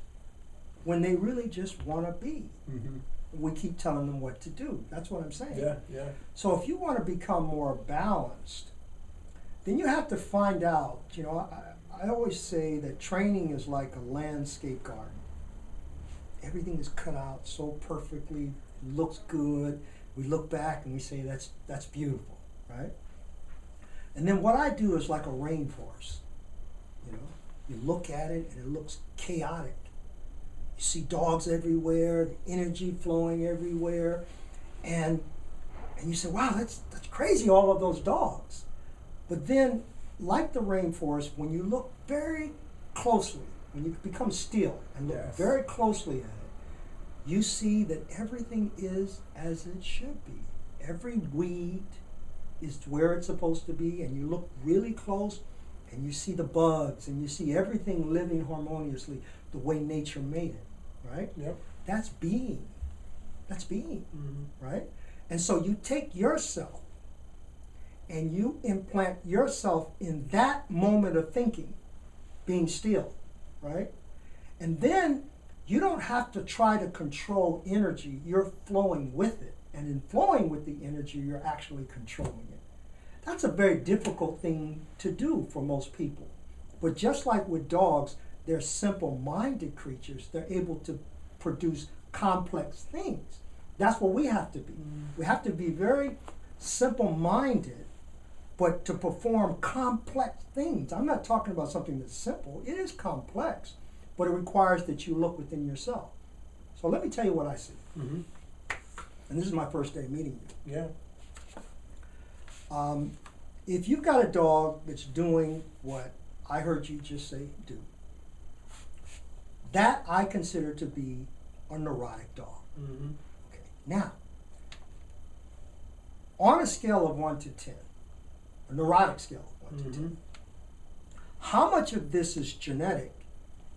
when they really just want to be. Mm-hmm. We keep telling them what to do. That's what I'm saying. Yeah, yeah. So if you want to become more balanced, then you have to find out, I always say that training is like a landscape garden. Everything is cut out so perfectly, looks good. We look back and we say that's beautiful, right? And then what I do is like a rainforest. You look at it and it looks chaotic. You see dogs everywhere, the energy flowing everywhere, and you say, wow, that's crazy, all of those dogs. But then, like the rainforest, when you look very closely, when you become still and look Yes. very closely at it, you see that everything is as it should be. Every weed is where it's supposed to be, and you look really close and you see the bugs and you see everything living harmoniously the way nature made it, right? Yep. That's being. That's being, Mm-hmm. right? And so you take yourself and you implant yourself in that moment of thinking, being still, right? And then you don't have to try to control energy, you're flowing with it. And in flowing with the energy, you're actually controlling it. That's a very difficult thing to do for most people. But just like with dogs, they're simple-minded creatures. They're able to produce complex things. That's what we have to be. We have to be very simple-minded, but to perform complex things. I'm not talking about something that's simple. It is complex, but it requires that you look within yourself. So let me tell you what I see. Mm-hmm. And this is my first day meeting you. Yeah. If you've got a dog that's doing what I heard you just say do, that I consider to be a neurotic dog. Mm-hmm. Okay. Now, on a scale of 1 to 10, a neurotic scale of 1 to 10, how much of this is genetic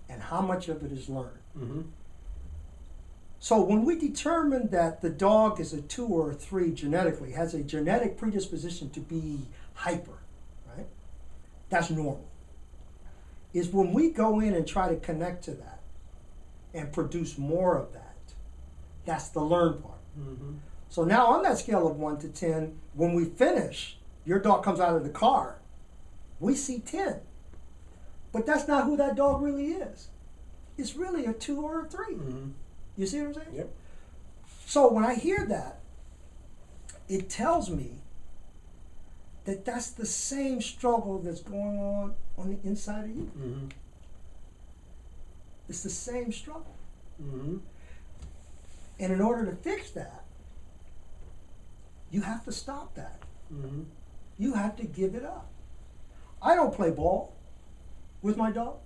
and how much of it is learned? Mm-hmm. So when we determine that the dog is a 2 or a 3 genetically, has a genetic predisposition to be hyper, right? That's normal. Is when we go in and try to connect to that and produce more of that, that's the learn part. Mm-hmm. So now on that scale of 1 to 10, when we finish, your dog comes out of the car, we see 10. But that's not who that dog really is. It's really a 2 or a 3. Mm-hmm. You see what I'm saying? Yep. So when I hear that, it tells me that that's the same struggle that's going on the inside of you. Mm-hmm. It's the same struggle. Mm-hmm. And in order to fix that, you have to stop that. Mm-hmm. You have to give it up. I don't play ball with my dog.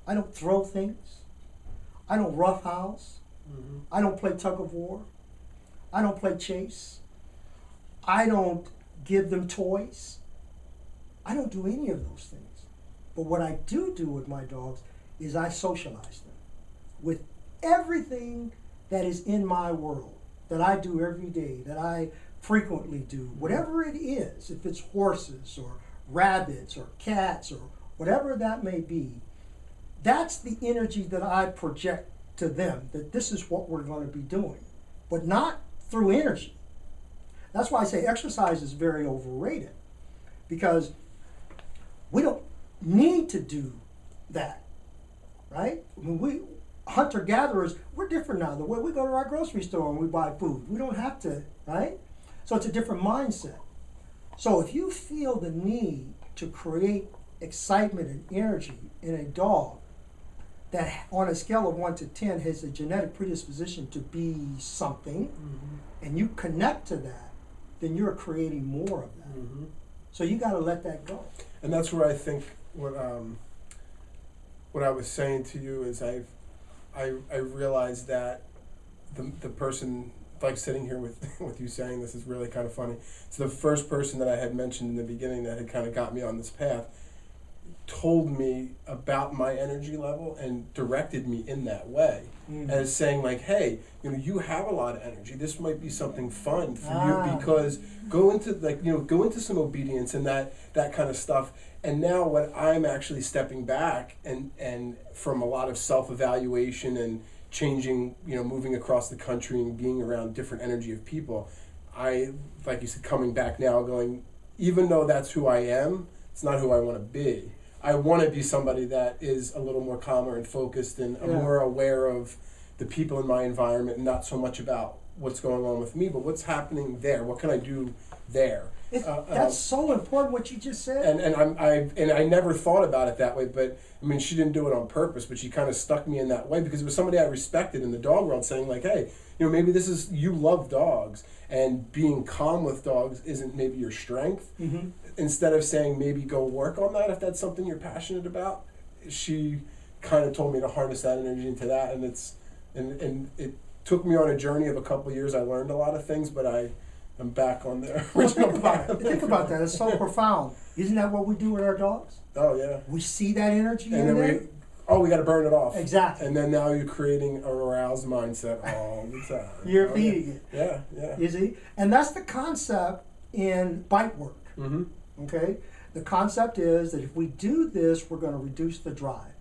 I don't throw things. I don't roughhouse. Mm-hmm. I don't play tug of war. I don't play chase. I don't give them toys. I don't do any of those things. But what I do with my dogs is I socialize them with everything that is in my world, that I do every day, that I frequently do, whatever it is, if it's horses or rabbits or cats or whatever that may be, that's the energy that I project to them, that this is what we're going to be doing, but not through energy. That's why I say exercise is very overrated, because we don't need to do that, right? I mean, we hunter-gatherers, we're different now. The way we go to our grocery store and we buy food, we don't have to, right? So it's a different mindset. So if you feel the need to create excitement and energy in a dog that on a scale of 1 to 10 has a genetic predisposition to be something, and you connect to that, then you're creating more of that. Mm-hmm. So you got to let that go. And that's where I think what I was saying to you is I realized that the person, like sitting here with you saying this is really kind of funny. It's the first person that I had mentioned in the beginning that had kind of got me on this path, told me about my energy level and directed me in that way, as saying like, hey, you have a lot of energy. This might be something fun for you, because go into some obedience and that kind of stuff. And now what I'm actually stepping back and from a lot of self-evaluation and changing, moving across the country and being around different energy of people, I, like you said, coming back now going, even though that's who I am, it's not who I want to be. I want to be somebody that is a little more calmer and focused and more aware of the people in my environment, and not so much about what's going on with me, but what's happening there. What can I do there? That's so important what you just said. And I never thought about it that way, but I mean, she didn't do it on purpose, but she kind of stuck me in that way because it was somebody I respected in the dog world, saying like, hey, maybe this is, you love dogs, and being calm with dogs isn't maybe your strength. Instead of saying maybe go work on that if that's something you're passionate about, she kind of told me to harness that energy into that, and it took me on a journey of a couple of years. I learned a lot of things, but I'm back on the original path. Think about that. It's so profound. Isn't that what we do with our dogs? Oh yeah. We see that energy And in then them. we got to burn it off. Exactly. And then now you're creating an aroused mindset all the time. You're feeding it. Yeah, yeah. You see? And that's the concept in bite work. Mm-hmm. Okay? The concept is that if we do this, we're going to reduce the drive.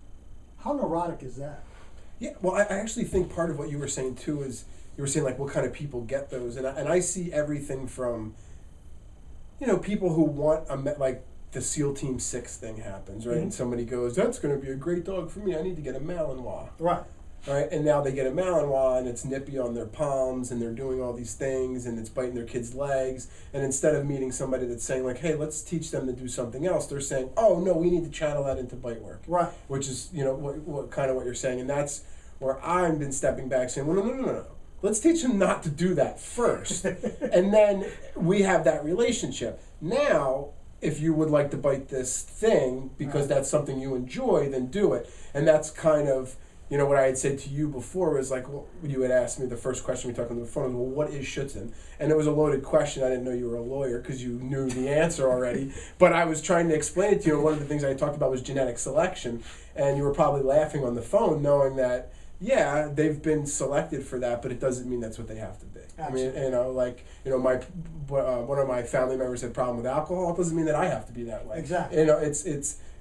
How neurotic is that? Yeah, well, I actually think part of what you were saying too is you were saying like what kind of people get those, and I see everything from, people who want like the SEAL Team 6 thing happens, right? Mm-hmm. And somebody goes, "That's going to be a great dog for me. I need to get a Malinois." Right. Right, and now they get a Malinois, and it's nippy on their palms, and they're doing all these things, and it's biting their kids' legs. And instead of meeting somebody that's saying like, "Hey, let's teach them to do something else," they're saying, "Oh no, we need to channel that into bite work." Right. Which is what kind of what you're saying, and that's where I've been stepping back, saying, "Well, no. Let's teach them not to do that first, and then we have that relationship. Now, if you would like to bite this thing because that's something you enjoy, then do it." And that's kind of what I had said to you before was like, well, you had asked me the first question we talked on the phone was, well, what is Schutzen? And it was a loaded question. I didn't know you were a lawyer because you knew the answer already. But I was trying to explain it to you, and one of the things I talked about was genetic selection. And you were probably laughing on the phone knowing that, yeah, they've been selected for that, but it doesn't mean that's what they have to be. Absolutely. I mean, one of my family members had a problem with alcohol. It doesn't mean that I have to be that way. Exactly.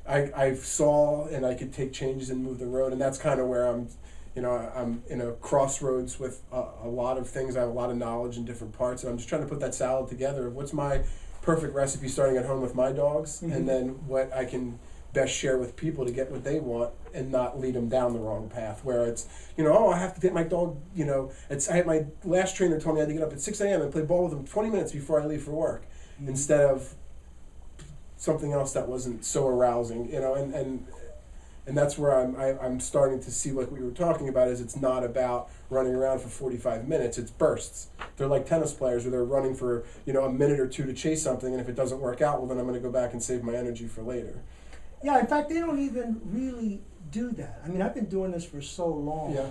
I saw and I could take changes and move the road, and that's kind of where I'm in a crossroads with a lot of things. I have a lot of knowledge in different parts, and I'm just trying to put that salad together of what's my perfect recipe starting at home with my dogs, Mm-hmm. and then what I can best share with people to get what they want and not lead them down the wrong path where it's, I have to get my dog, I had my last trainer told me I had to get up at 6 a.m. and play ball with him 20 minutes before I leave for work, Mm-hmm. instead of something else that wasn't so arousing, and that's where I'm starting to see, like what you were talking about, is it's not about running around for 45 minutes, it's bursts. They're like tennis players where they're running for, a minute or two to chase something, and if it doesn't work out, well, then I'm going to go back and save my energy for later. Yeah, in fact, they don't even really do that. I mean, I've been doing this for so long. Yeah.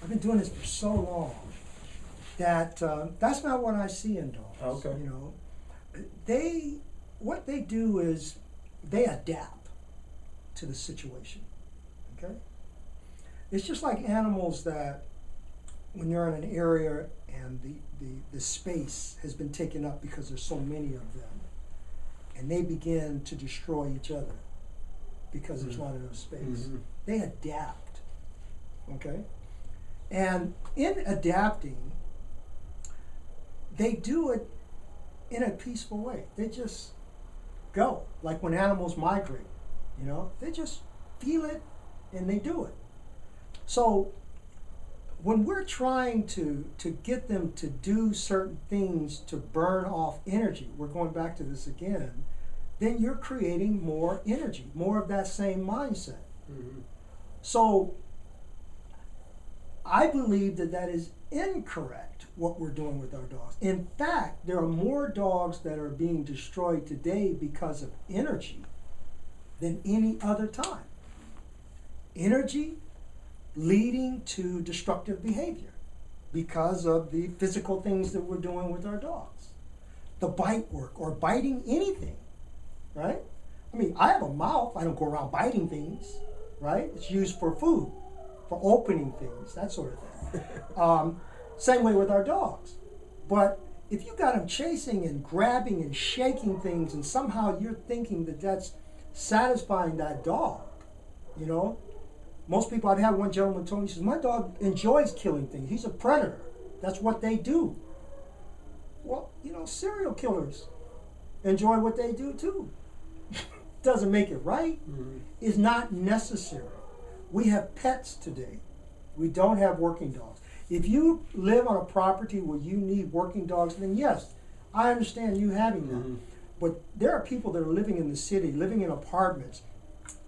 I've been doing this for so long that that's not what I see in dogs. Okay. What they do is they adapt to the situation. Okay? It's just like animals that when you're in an area and the space has been taken up because there's so many of them, and they begin to destroy each other because there's not enough space. Mm-hmm. They adapt. Okay? And in adapting, they do it in a peaceful way. They just go. Like when animals migrate, they just feel it and they do it. So when we're trying to get them to do certain things to burn off energy, we're going back to this again, then you're creating more energy, more of that same mindset. Mm-hmm. So I believe that is incorrect, what we're doing with our dogs. In fact, there are more dogs that are being destroyed today because of energy than any other time. Energy leading to destructive behavior because of the physical things that we're doing with our dogs. The bite work or biting anything, right? I mean, I have a mouth. I don't go around biting things, right? It's used for food, for opening things, that sort of thing. Same way with our dogs. But if you got them chasing and grabbing and shaking things and somehow you're thinking that that's satisfying that dog, most people, I've had one gentleman told me, he says, my dog enjoys killing things. He's a predator. That's what they do. Well, serial killers enjoy what they do too. Doesn't make it right. Mm-hmm. It's not necessary. We have pets today. We don't have working dogs. If you live on a property where you need working dogs, then yes, I understand you having them. Mm-hmm. But there are people that are living in the city, living in apartments,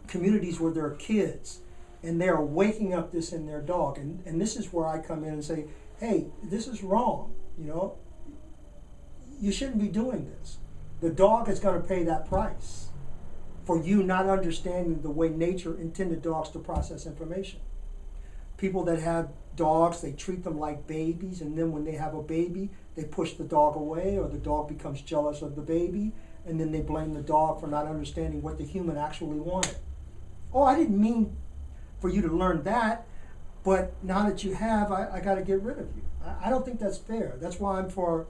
communities where there are kids, and they are waking up this in their dog. And this is where I come in and say, hey, this is wrong. You shouldn't be doing this. The dog is going to pay that price for you not understanding the way nature intended dogs to process information. People that have dogs, they treat them like babies, and then when they have a baby, they push the dog away, or the dog becomes jealous of the baby, and then they blame the dog for not understanding what the human actually wanted. Oh, I didn't mean for you to learn that, but now that you have, I got to get rid of you. I don't think that's fair. That's why I'm for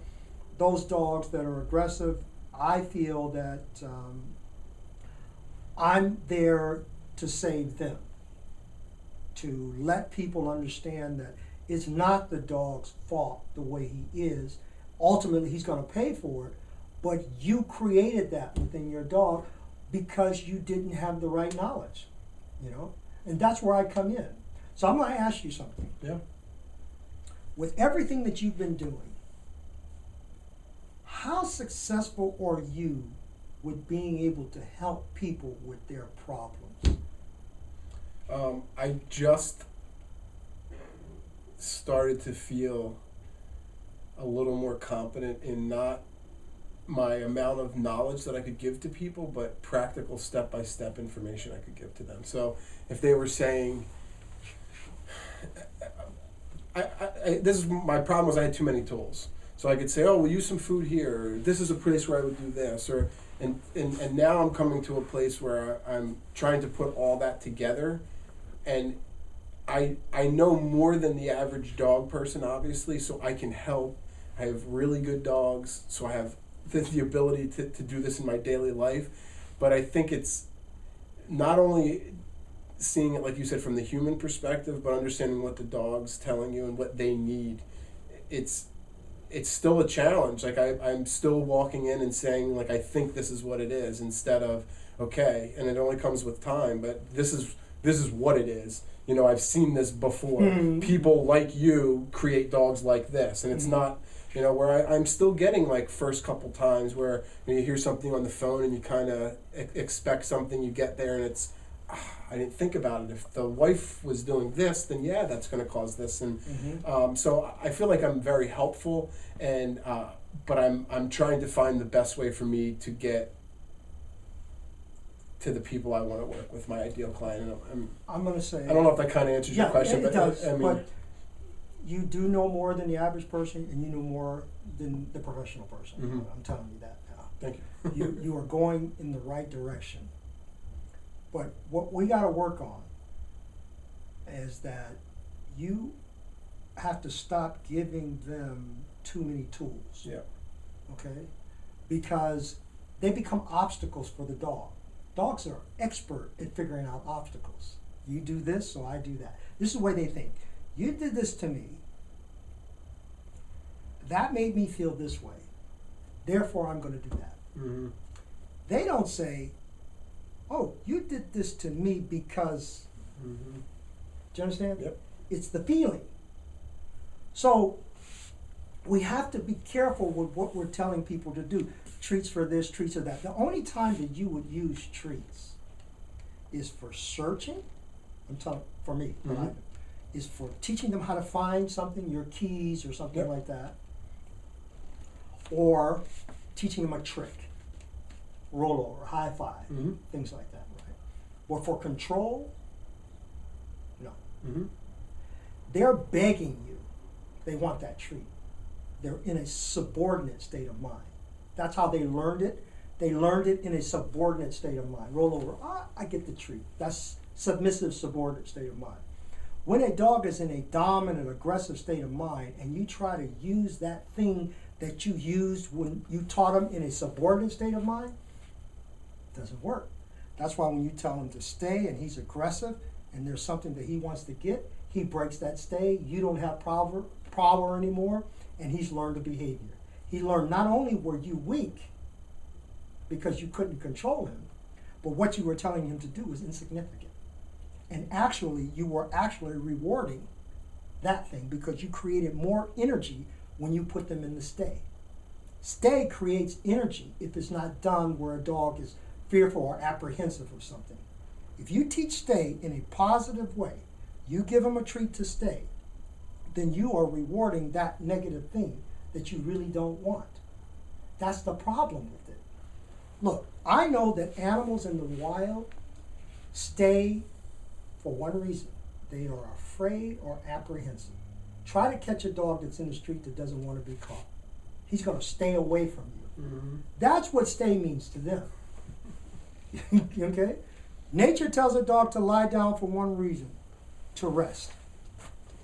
those dogs that are aggressive. I feel that I'm there to save them, to let people understand that it's not the dog's fault the way he is. Ultimately, he's going to pay for it, but you created that within your dog because you didn't have the right knowledge, you know? And that's where I come in. So I'm going to ask you something. Yeah. With everything that you've been doing, how successful are you with being able to help people with their problems? I just started to feel a little more confident in not my amount of knowledge that I could give to people, but practical step-by-step information I could give to them. So if they were saying, this is my problem was I had too many tools. So I could say, oh, we'll use some food here, or this is a place where I would do this, or and now I'm coming to a place where I'm trying to put all that together, and I know more than the average dog person, obviously, so I can help. I have really good dogs, so I have the ability to do this in my daily life. But I think it's not only seeing it, like you said, from the human perspective, but understanding what the dog's telling you and what they need. It's still a challenge. Like I'm still walking in and saying, like, I think this is what it is, instead of, okay, and it only comes with time, but this is what it is. You know, I've seen this before. Mm-hmm. People like you create dogs like this, and it's mm-hmm. not, you know, where I'm still getting, like, first couple times where you hear something on the phone and you kind of expect something, you get there and it's, I didn't think about it. If the wife was doing this, then yeah, that's going to cause this. And mm-hmm. So I feel like I'm very helpful, and but I'm trying to find the best way for me to get to the people I want to work with, my ideal client. And I'm going to say, I don't know if that kind of answers your question, it does. I mean, but you do know more than the average person, and you know more than the professional person. Mm-hmm. I'm telling you that now. Thank you. You are going in the right direction. But what we got to work on is that you have to stop giving them too many tools. Yeah. Okay? Because they become obstacles for the dog. Dogs are expert at figuring out obstacles. You do this, so I do that. This is the way they think. You did this to me. That made me feel this way. Therefore, I'm going to do that. Mm-hmm. They don't say, oh, you did this to me because, mm-hmm. Do you understand? Yep. It's the feeling. So we have to be careful with what we're telling people to do. Treats for this, treats for that. The only time that you would use treats is for searching. I'm telling, for me, mm-hmm. Is for teaching them how to find something, your keys or something yep. like that, or teaching them a trick. Rollover, high five, mm-hmm. things like that, right? But for control, no. Mm-hmm. They're begging you. They want that treat. They're in a subordinate state of mind. That's how they learned it. They learned it in a subordinate state of mind. Roll over, I get the treat. That's submissive, subordinate state of mind. When a dog is in a dominant, aggressive state of mind, and you try to use that thing that you used when you taught him in a subordinate state of mind, doesn't work. That's why when you tell him to stay and he's aggressive and there's something that he wants to get, he breaks that stay. You don't have power anymore, and he's learned the behavior. He learned not only were you weak because you couldn't control him, but what you were telling him to do was insignificant. And actually, you were actually rewarding that thing because you created more energy when you put them in the stay. Stay creates energy if it's not done where a dog is fearful or apprehensive of something. If you teach stay in a positive way, you give them a treat to stay, then you are rewarding that negative thing that you really don't want. That's the problem with it. Look, I know that animals in the wild stay for one reason. They are afraid or apprehensive. Try to catch a dog that's in the street that doesn't want to be caught. He's going to stay away from you. Mm-hmm. That's what stay means to them. Okay? Nature tells a dog to lie down for one reason, to rest.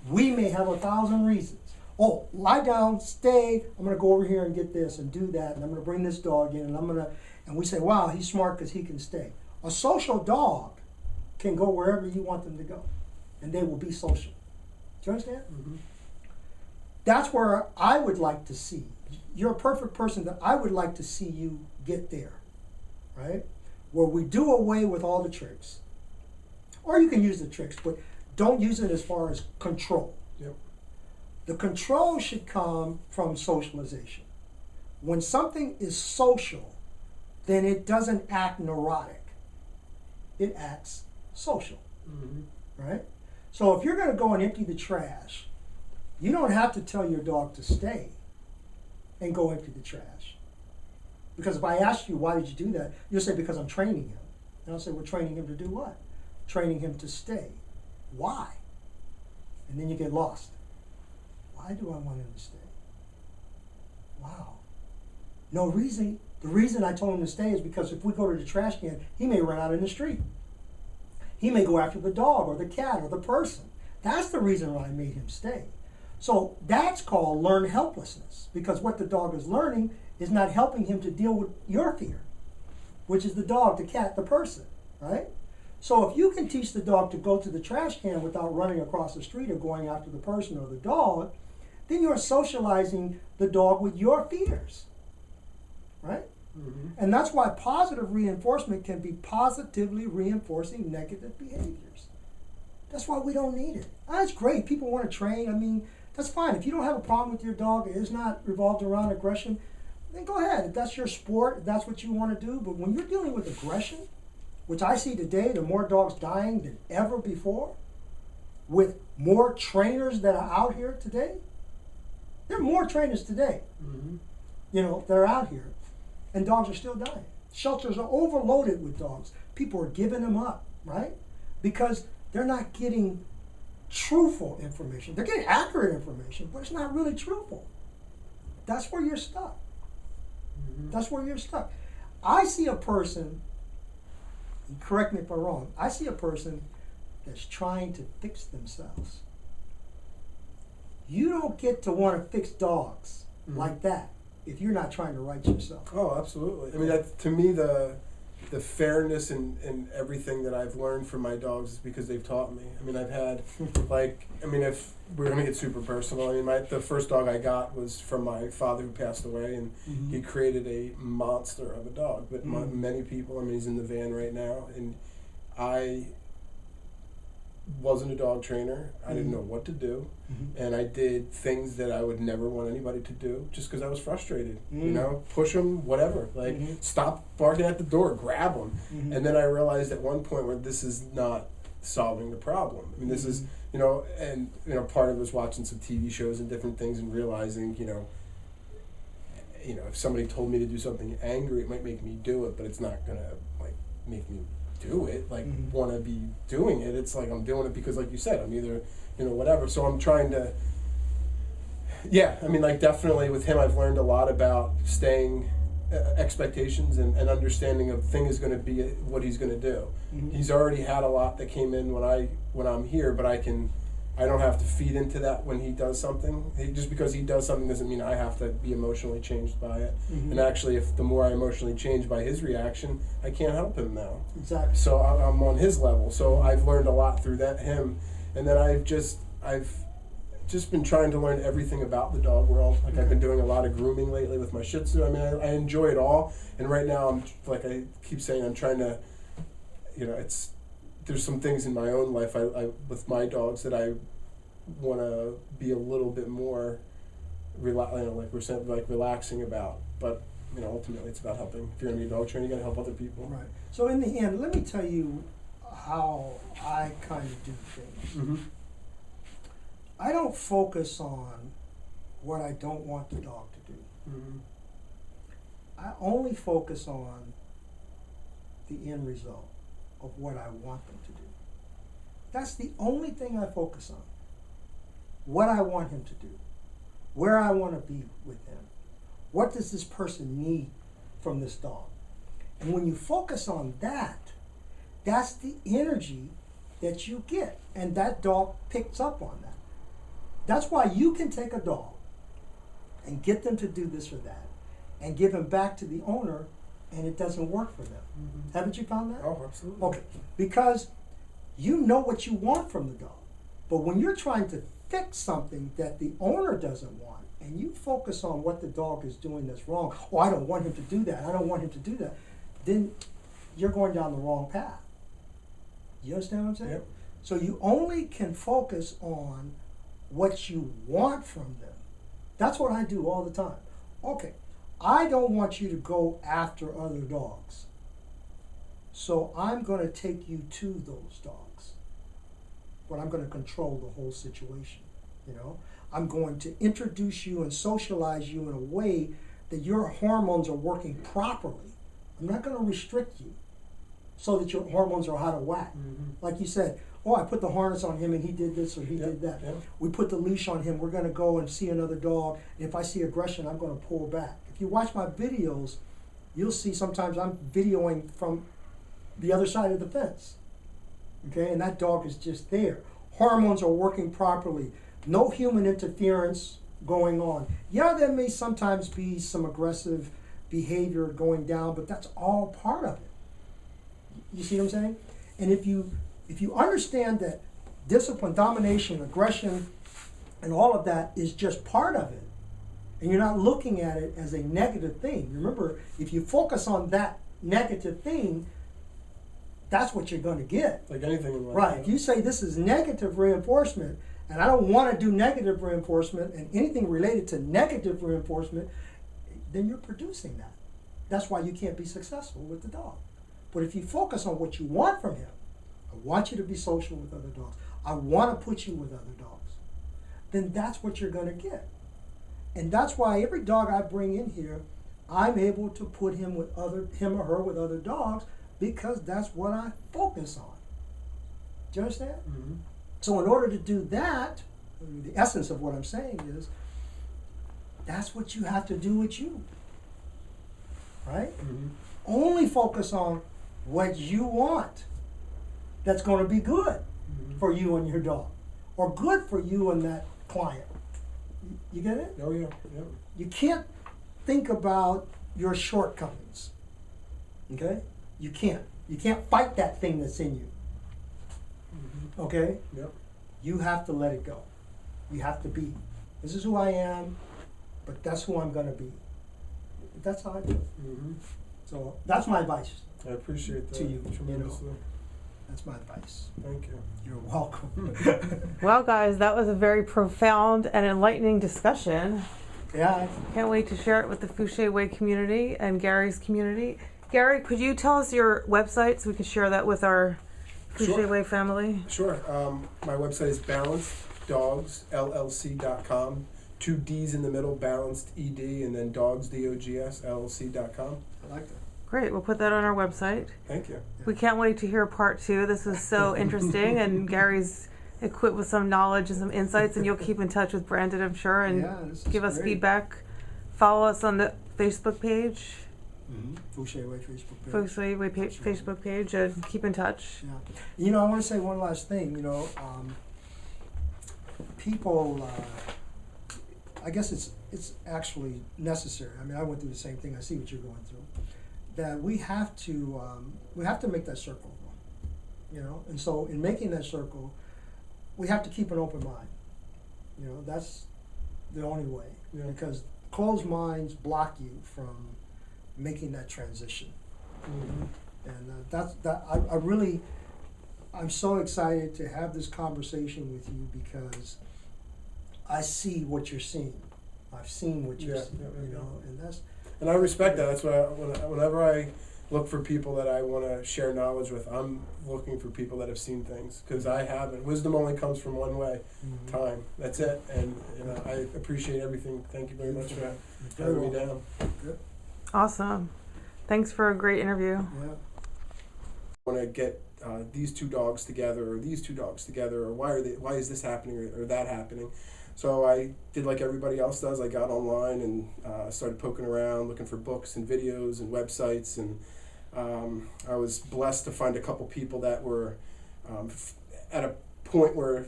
We may have 1,000 reasons. Oh, lie down, stay, I'm going to go over here and get this and do that, and I'm going to bring this dog in, and we say, wow, he's smart because he can stay. A social dog can go wherever you want them to go, and they will be social. Do you understand? Mm-hmm. That's where I would like to see. You're a perfect person that I would like to see you get there, right? Where we do away with all the tricks. Or you can use the tricks, but don't use it as far as control. Yep. The control should come from socialization. When something is social, then it doesn't act neurotic. It acts social, Mm-hmm. right? So if you're going to go and empty the trash, you don't have to tell your dog to stay and go empty the trash. Because if I ask you, why did you do that? You'll say, because I'm training him. And I'll say, we're training him to do what? Training him to stay. Why? And then you get lost. Why do I want him to stay? Wow. No reason. The reason I told him to stay is because if we go to the trash can, he may run out in the street. He may go after the dog or the cat or the person. That's the reason why I made him stay. So that's called learned helplessness, because what the dog is learning is not helping him to deal with your fear, which is the dog, the cat, the person, right? So if you can teach the dog to go to the trash can without running across the street or going after the person or the dog, then you're socializing the dog with your fears, right? Mm-hmm. And that's why positive reinforcement can be positively reinforcing negative behaviors. That's why we don't need it. That's great. People want to train. I mean, that's fine. If you don't have a problem with your dog, it is not revolved around aggression, then go ahead. If that's your sport, if that's what you want to do. But when you're dealing with aggression, which I see today, there are more dogs dying than ever before, with more trainers that are out here today. There are more trainers today, Mm-hmm. that are out here, and dogs are still dying. Shelters are overloaded with dogs. People are giving them up, right? Because they're not getting truthful information. They're getting accurate information, but it's not really truthful. That's where you're stuck. Mm-hmm. That's where you're stuck. I see a person, correct me if I'm wrong, I see a person that's trying to fix themselves. You don't get to want to fix dogs Mm-hmm. like that if you're not trying to right yourself. Oh, absolutely. I mean, that, to me, the fairness in everything that I've learned from my dogs is because they've taught me. I mean, I've had, if we're going to get super personal, I mean, the first dog I got was from my father who passed away, and Mm-hmm. he created a monster of a dog. But Mm-hmm. many people, I mean, he's in the van right now, and I wasn't a dog trainer. I didn't know what to do. Mm-hmm. And I did things that I would never want anybody to do just because I was frustrated. Mm. Push them, whatever. Like, Mhm. stop barking at the door, grab them. Mhm. And then I realized at one point where this is not solving the problem. I mean, this is, part of it was watching some TV shows and different things and realizing, if somebody told me to do something angry, it might make me do it, but it's not going to, make me do it, Mhm. want to be doing it. It's like I'm doing it because, like you said, I'm either, whatever. So I'm trying to, definitely with him, I've learned a lot about staying expectations and understanding of thing is going to be what he's going to do. Mhm. He's already had a lot that came in when I'm here, but I don't have to feed into that when he does something. Just because he does something doesn't mean I have to be emotionally changed by it. Mhm. And actually, if the more I emotionally change by his reaction, I can't help him now. Exactly. So I'm on his level. So I've learned a lot through him, and then I've just been trying to learn everything about the dog world. Like, I've been doing a lot of grooming lately with my Shih Tzu. I mean, I enjoy it all, and right now I'm, like I keep saying, I'm trying to, there's some things in my own life I with my dogs that I want to be a little bit more relaxing about. But ultimately it's about helping. If you're gonna be a dog trainer, you gotta help other people. Right. So in the end, let me tell you how I kind of do things. Mm-hmm. I don't focus on what I don't want the dog to do. Mm-hmm. I only focus on the end result of what I want them to do. That's the only thing I focus on. What I want him to do, where I want to be with him. What does this person need from this dog? And when you focus on that, that's the energy that you get. And that dog picks up on that. That's why you can take a dog and get them to do this or that and give him back to the owner, and it doesn't work for them. Mm-hmm. Haven't you found that? Oh, absolutely. Okay, because you know what you want from the dog. But when you're trying to fix something that the owner doesn't want, and you focus on what the dog is doing that's wrong, oh, I don't want him to do that, I don't want him to do that, then you're going down the wrong path. You understand what I'm saying? Yep. So you only can focus on what you want from them. That's what I do all the time. Okay, I don't want you to go after other dogs. So I'm going to take you to those dogs. But I'm going to control the whole situation, you know? I'm going to introduce you and socialize you in a way that your hormones are working properly. I'm not going to restrict you so that your hormones are out of whack. Mm-hmm. Like you said, oh, I put the harness on him and he did this or he did that. Yep. We put the leash on him, we're going to go and see another dog. And if I see aggression, I'm going to pull back. If you watch my videos, you'll see sometimes I'm videoing from the other side of the fence. Okay, and that dog is just there. Hormones are working properly. No human interference going on. Yeah, there may sometimes be some aggressive behavior going down, but that's all part of it. You see what I'm saying? And if you understand that discipline, domination, aggression, and all of that is just part of it, and you're not looking at it as a negative thing. Remember, if you focus on that negative thing, that's what you're going to get. Like anything in life. Right. If you say this is negative reinforcement, and I don't want to do negative reinforcement and anything related to negative reinforcement, then you're producing that. That's why you can't be successful with the dog. But if you focus on what you want from him, I want you to be social with other dogs, I want to put you with other dogs, then that's what you're going to get. And that's why every dog I bring in here, I'm able to put him or her with other dogs, because that's what I focus on. Do you understand? Mm-hmm. So in order to do that, the essence of what I'm saying is, that's what you have to do with you. Right? Mm-hmm. Only focus on what you want that's going to be good for you and your dog, or good for you and that client. You get it? Oh, yeah. Yep. You can't think about your shortcomings. Okay? You can't. You can't fight that thing that's in you. Mm-hmm. Okay? Yep. You have to let it go. You have to be. This is who I am, but that's who I'm going to be. That's how I do it. Mm-hmm. So that's my advice. I appreciate that. To you, tremendously. That's my advice. Thank you. You're welcome. Well, guys, that was a very profound and enlightening discussion. Yeah. Can't wait to share it with the Fouché Way community and Gary's community. Gary, could you tell us your website so we can share that with our Fouché Way family? Sure. My website is balanceddogsllc.com. 2 D's in the middle, balanced ED, and then dogs, DOGS, LLC.com. I like that. Great. We'll put that on our website. Thank you. We can't wait to hear part 2. This was so interesting, and Gary's equipped with some knowledge and some insights, and you'll keep in touch with Brandon, I'm sure, and give us feedback. Follow us on the Facebook page. Mm-hmm. Fouché Way Facebook page. Fouché Way Facebook page, and keep in touch. Yeah. You know, I want to say one last thing. You know, people. I guess it's actually necessary. I mean, I went through the same thing. I see what you're going through. That we have to make that circle, you know. And so, in making that circle, we have to keep an open mind. You know, that's the only way. Yeah. Because closed minds block you from making that transition. Mm-hmm. And I'm so excited to have this conversation with you, because I see what you're seeing. I've seen what you're seeing, you know, and I respect that. That's why whenever I look for people that I want to share knowledge with, I'm looking for people that have seen things, because I haven't. Wisdom only comes from one way, time. That's it. And you know, I appreciate everything. Thank you very much for having me down. Good. Awesome. Thanks for a great interview. Yeah. Want to get these two dogs together or these two dogs together, or why is this happening or that happening. So I did like everybody else does. I got online and started poking around looking for books and videos and websites, and I was blessed to find a couple people that were at a point where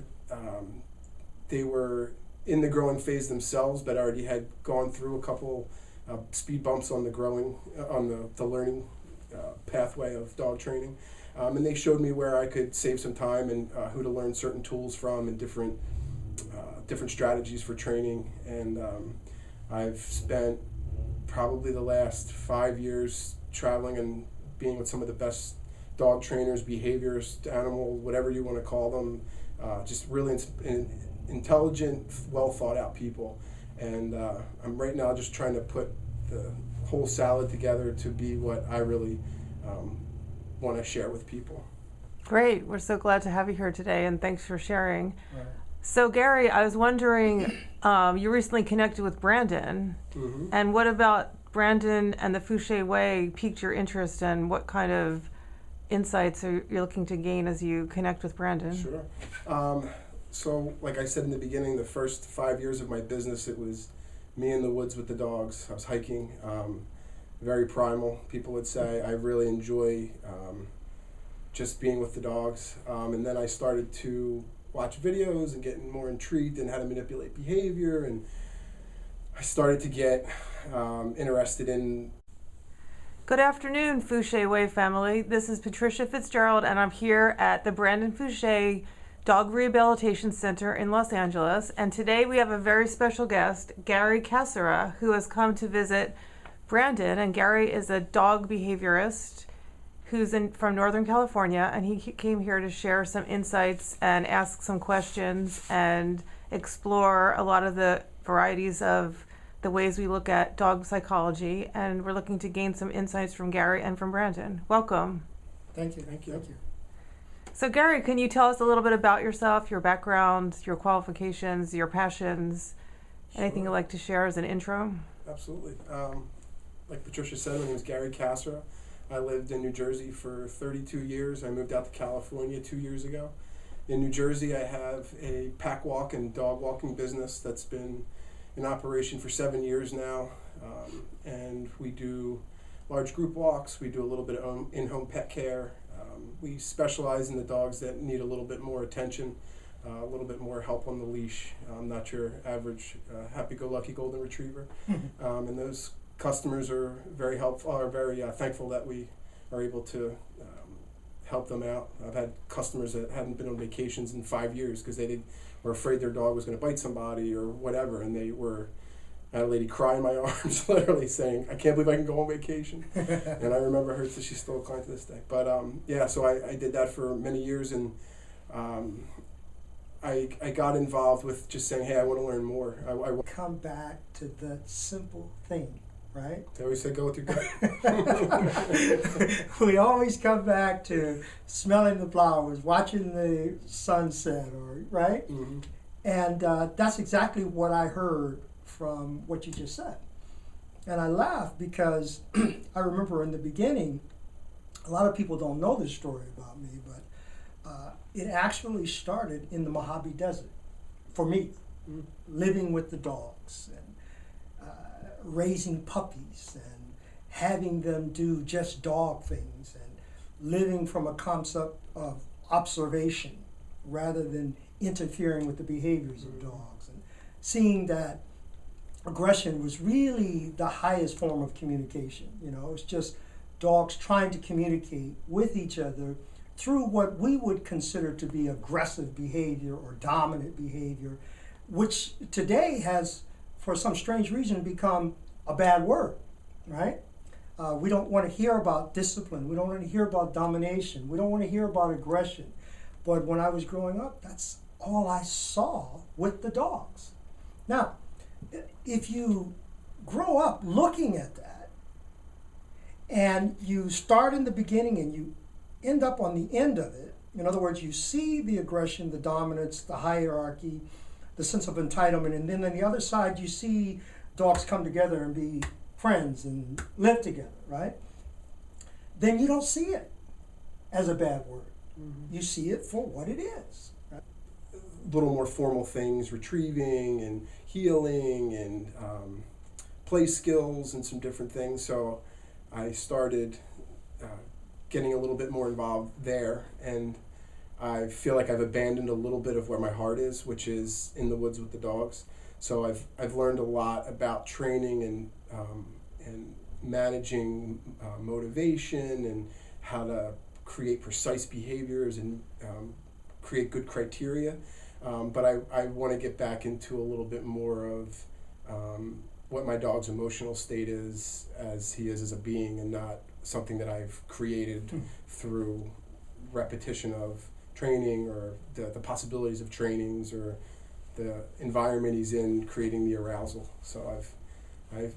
they were in the growing phase themselves, but already had gone through a couple speed bumps on the learning pathway of dog training. And they showed me where I could save some time and who to learn certain tools from and different strategies for training. And I've spent probably the last 5 years traveling and being with some of the best dog trainers, behaviorists, animal, whatever you want to call them, just really intelligent, well thought out people. And I'm right now just trying to put the whole salad together to be what I really want to share with people. Great. We're so glad to have you here today, and thanks for sharing. Right. So, Gary, I was wondering, you recently connected with Brandon, Mm-hmm. and what about Brandon and the Fouché Way piqued your interest, and what kind of insights are you looking to gain as you connect with Brandon? Sure. So, like I said in the beginning, the first 5 years of my business, it was me in the woods with the dogs. I was hiking, very primal, people would say. I really enjoy just being with the dogs. And then I started to watch videos and getting more intrigued in how to manipulate behavior, and I started to get interested in. Good afternoon, Fouché Way family. This is Patricia Fitzgerald, and I'm here at the Brandon Fouché Dog Rehabilitation Center in Los Angeles. And today we have a very special guest, Gary Cassera, who has come to visit Brandon. And Gary is a dog behaviorist who's from Northern California, and he came here to share some insights and ask some questions and explore a lot of the varieties of the ways we look at dog psychology. And we're looking to gain some insights from Gary and from Brandon. Welcome. Thank you. Thank you. Thank you. So Gary, can you tell us a little bit about yourself, your background, your qualifications, your passions, anything you'd like to share as an intro? Absolutely. Like Patricia said, my name is Gary Cassera. I lived in New Jersey for 32 years. I moved out to California 2 years ago. In New Jersey, I have a pack walk and dog walking business that's been in operation for 7 years now. And we do large group walks. We do a little bit of in-home pet care. We specialize in the dogs that need a little bit more attention, a little bit more help on the leash. Not your average happy-go-lucky golden retriever. And those customers are very helpful, are very thankful that we are able to help them out. I've had customers that hadn't been on vacations in 5 years because they were afraid their dog was going to bite somebody or whatever, and I had a lady cry in my arms, literally saying, "I can't believe I can go on vacation." And I remember her, so she's still a client to this day. But so I did that for many years, and I got involved with just saying, "Hey, I want to learn more." I Come back to the simple thing, right? They always say, "Go with your gut." We always come back to smelling the flowers, watching the sunset, right? Mm-hmm. And that's exactly what I heard from what you just said. And I laugh because I remember in the beginning, a lot of people don't know this story about me, but it actually started in the Mojave Desert for me, living with the dogs and raising puppies and having them do just dog things and living from a concept of observation rather than interfering with the behaviors of dogs, and seeing that aggression was really the highest form of communication. You know, it's just dogs trying to communicate with each other through what we would consider to be aggressive behavior or dominant behavior, which today has, for some strange reason, become a bad word, right? We don't want to hear about discipline. We don't want to hear about domination. We don't want to hear about aggression. But when I was growing up, that's all I saw with the dogs. Now, if you grow up looking at that and you start in the beginning and you end up on the end of it, in other words, you see the aggression, the dominance, the hierarchy, the sense of entitlement, and then on the other side you see dogs come together and be friends and live together, right? Then you don't see it. as a bad word. You see it for what it is. Right? Little more formal things, retrieving and healing and play skills and some different things. So I started getting a little bit more involved there, and I feel like I've abandoned a little bit of where my heart is, which is in the woods with the dogs. So I've learned a lot about training and managing motivation and how to create precise behaviors and create good criteria. But I want to get back into a little bit more of what my dog's emotional state is as he is as a being, and not something that I've created through repetition of training or the possibilities of trainings or the environment he's in creating the arousal. So I've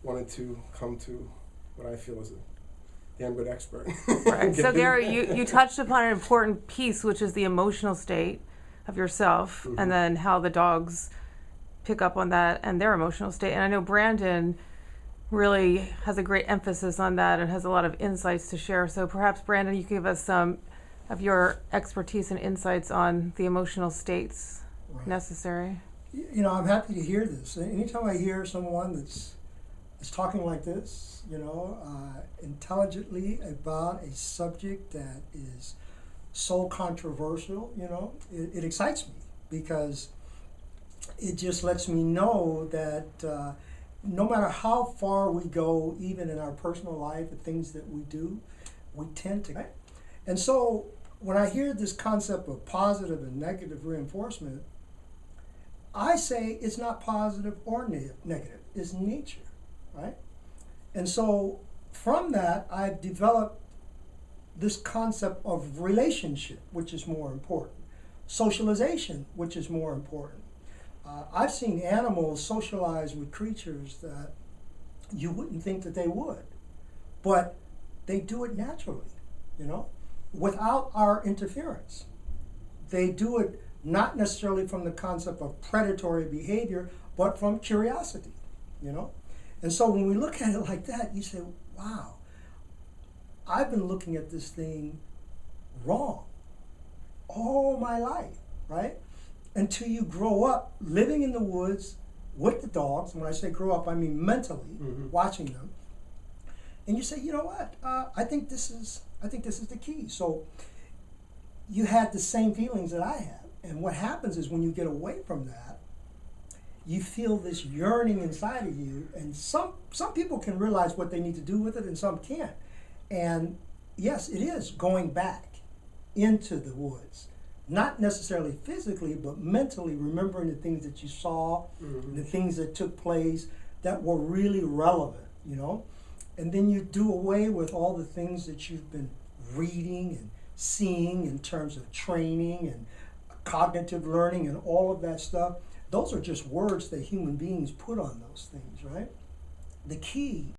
wanted to come to what I feel is a damn good expert. Right. So Gary, you touched upon an important piece, which is the emotional state of yourself, and then how the dogs pick up on that and their emotional state. And I know Brandon really has a great emphasis on that and has a lot of insights to share. So perhaps, Brandon, you can give us some of your expertise and insights on the emotional states necessary. You know, I'm happy to hear this. Anytime I hear someone that's talking like this, you know, intelligently about a subject that is so controversial, you know, it excites me, because it just lets me know that no matter how far we go, even in our personal life, the things that we do, we tend to. And so when I hear this concept of positive and negative reinforcement, I say it's not positive or negative, it's nature, right? And so from that, I've developed this concept of relationship, which is more important, socialization, which is more important. I've seen animals socialize with creatures that you wouldn't think that they would, but they do it naturally, you know, without our interference. They do it not necessarily from the concept of predatory behavior, but from curiosity, you know. And so when we look at it like that, you say, wow, I've been looking at this thing wrong all my life, right? Until you grow up living in the woods with the dogs. And when I say grow up, I mean mentally watching them. And you say, you know what? I think this is the key. So you had the same feelings that I have. And what happens is when you get away from that, you feel this yearning inside of you. And some people can realize what they need to do with it, and some can't. And yes, it is going back into the woods. Not necessarily physically, but mentally remembering the things that you saw, the things that took place that were really relevant, you know? And then you do away with all the things that you've been reading and seeing in terms of training and cognitive learning and all of that stuff. Those are just words that human beings put on those things, right? The key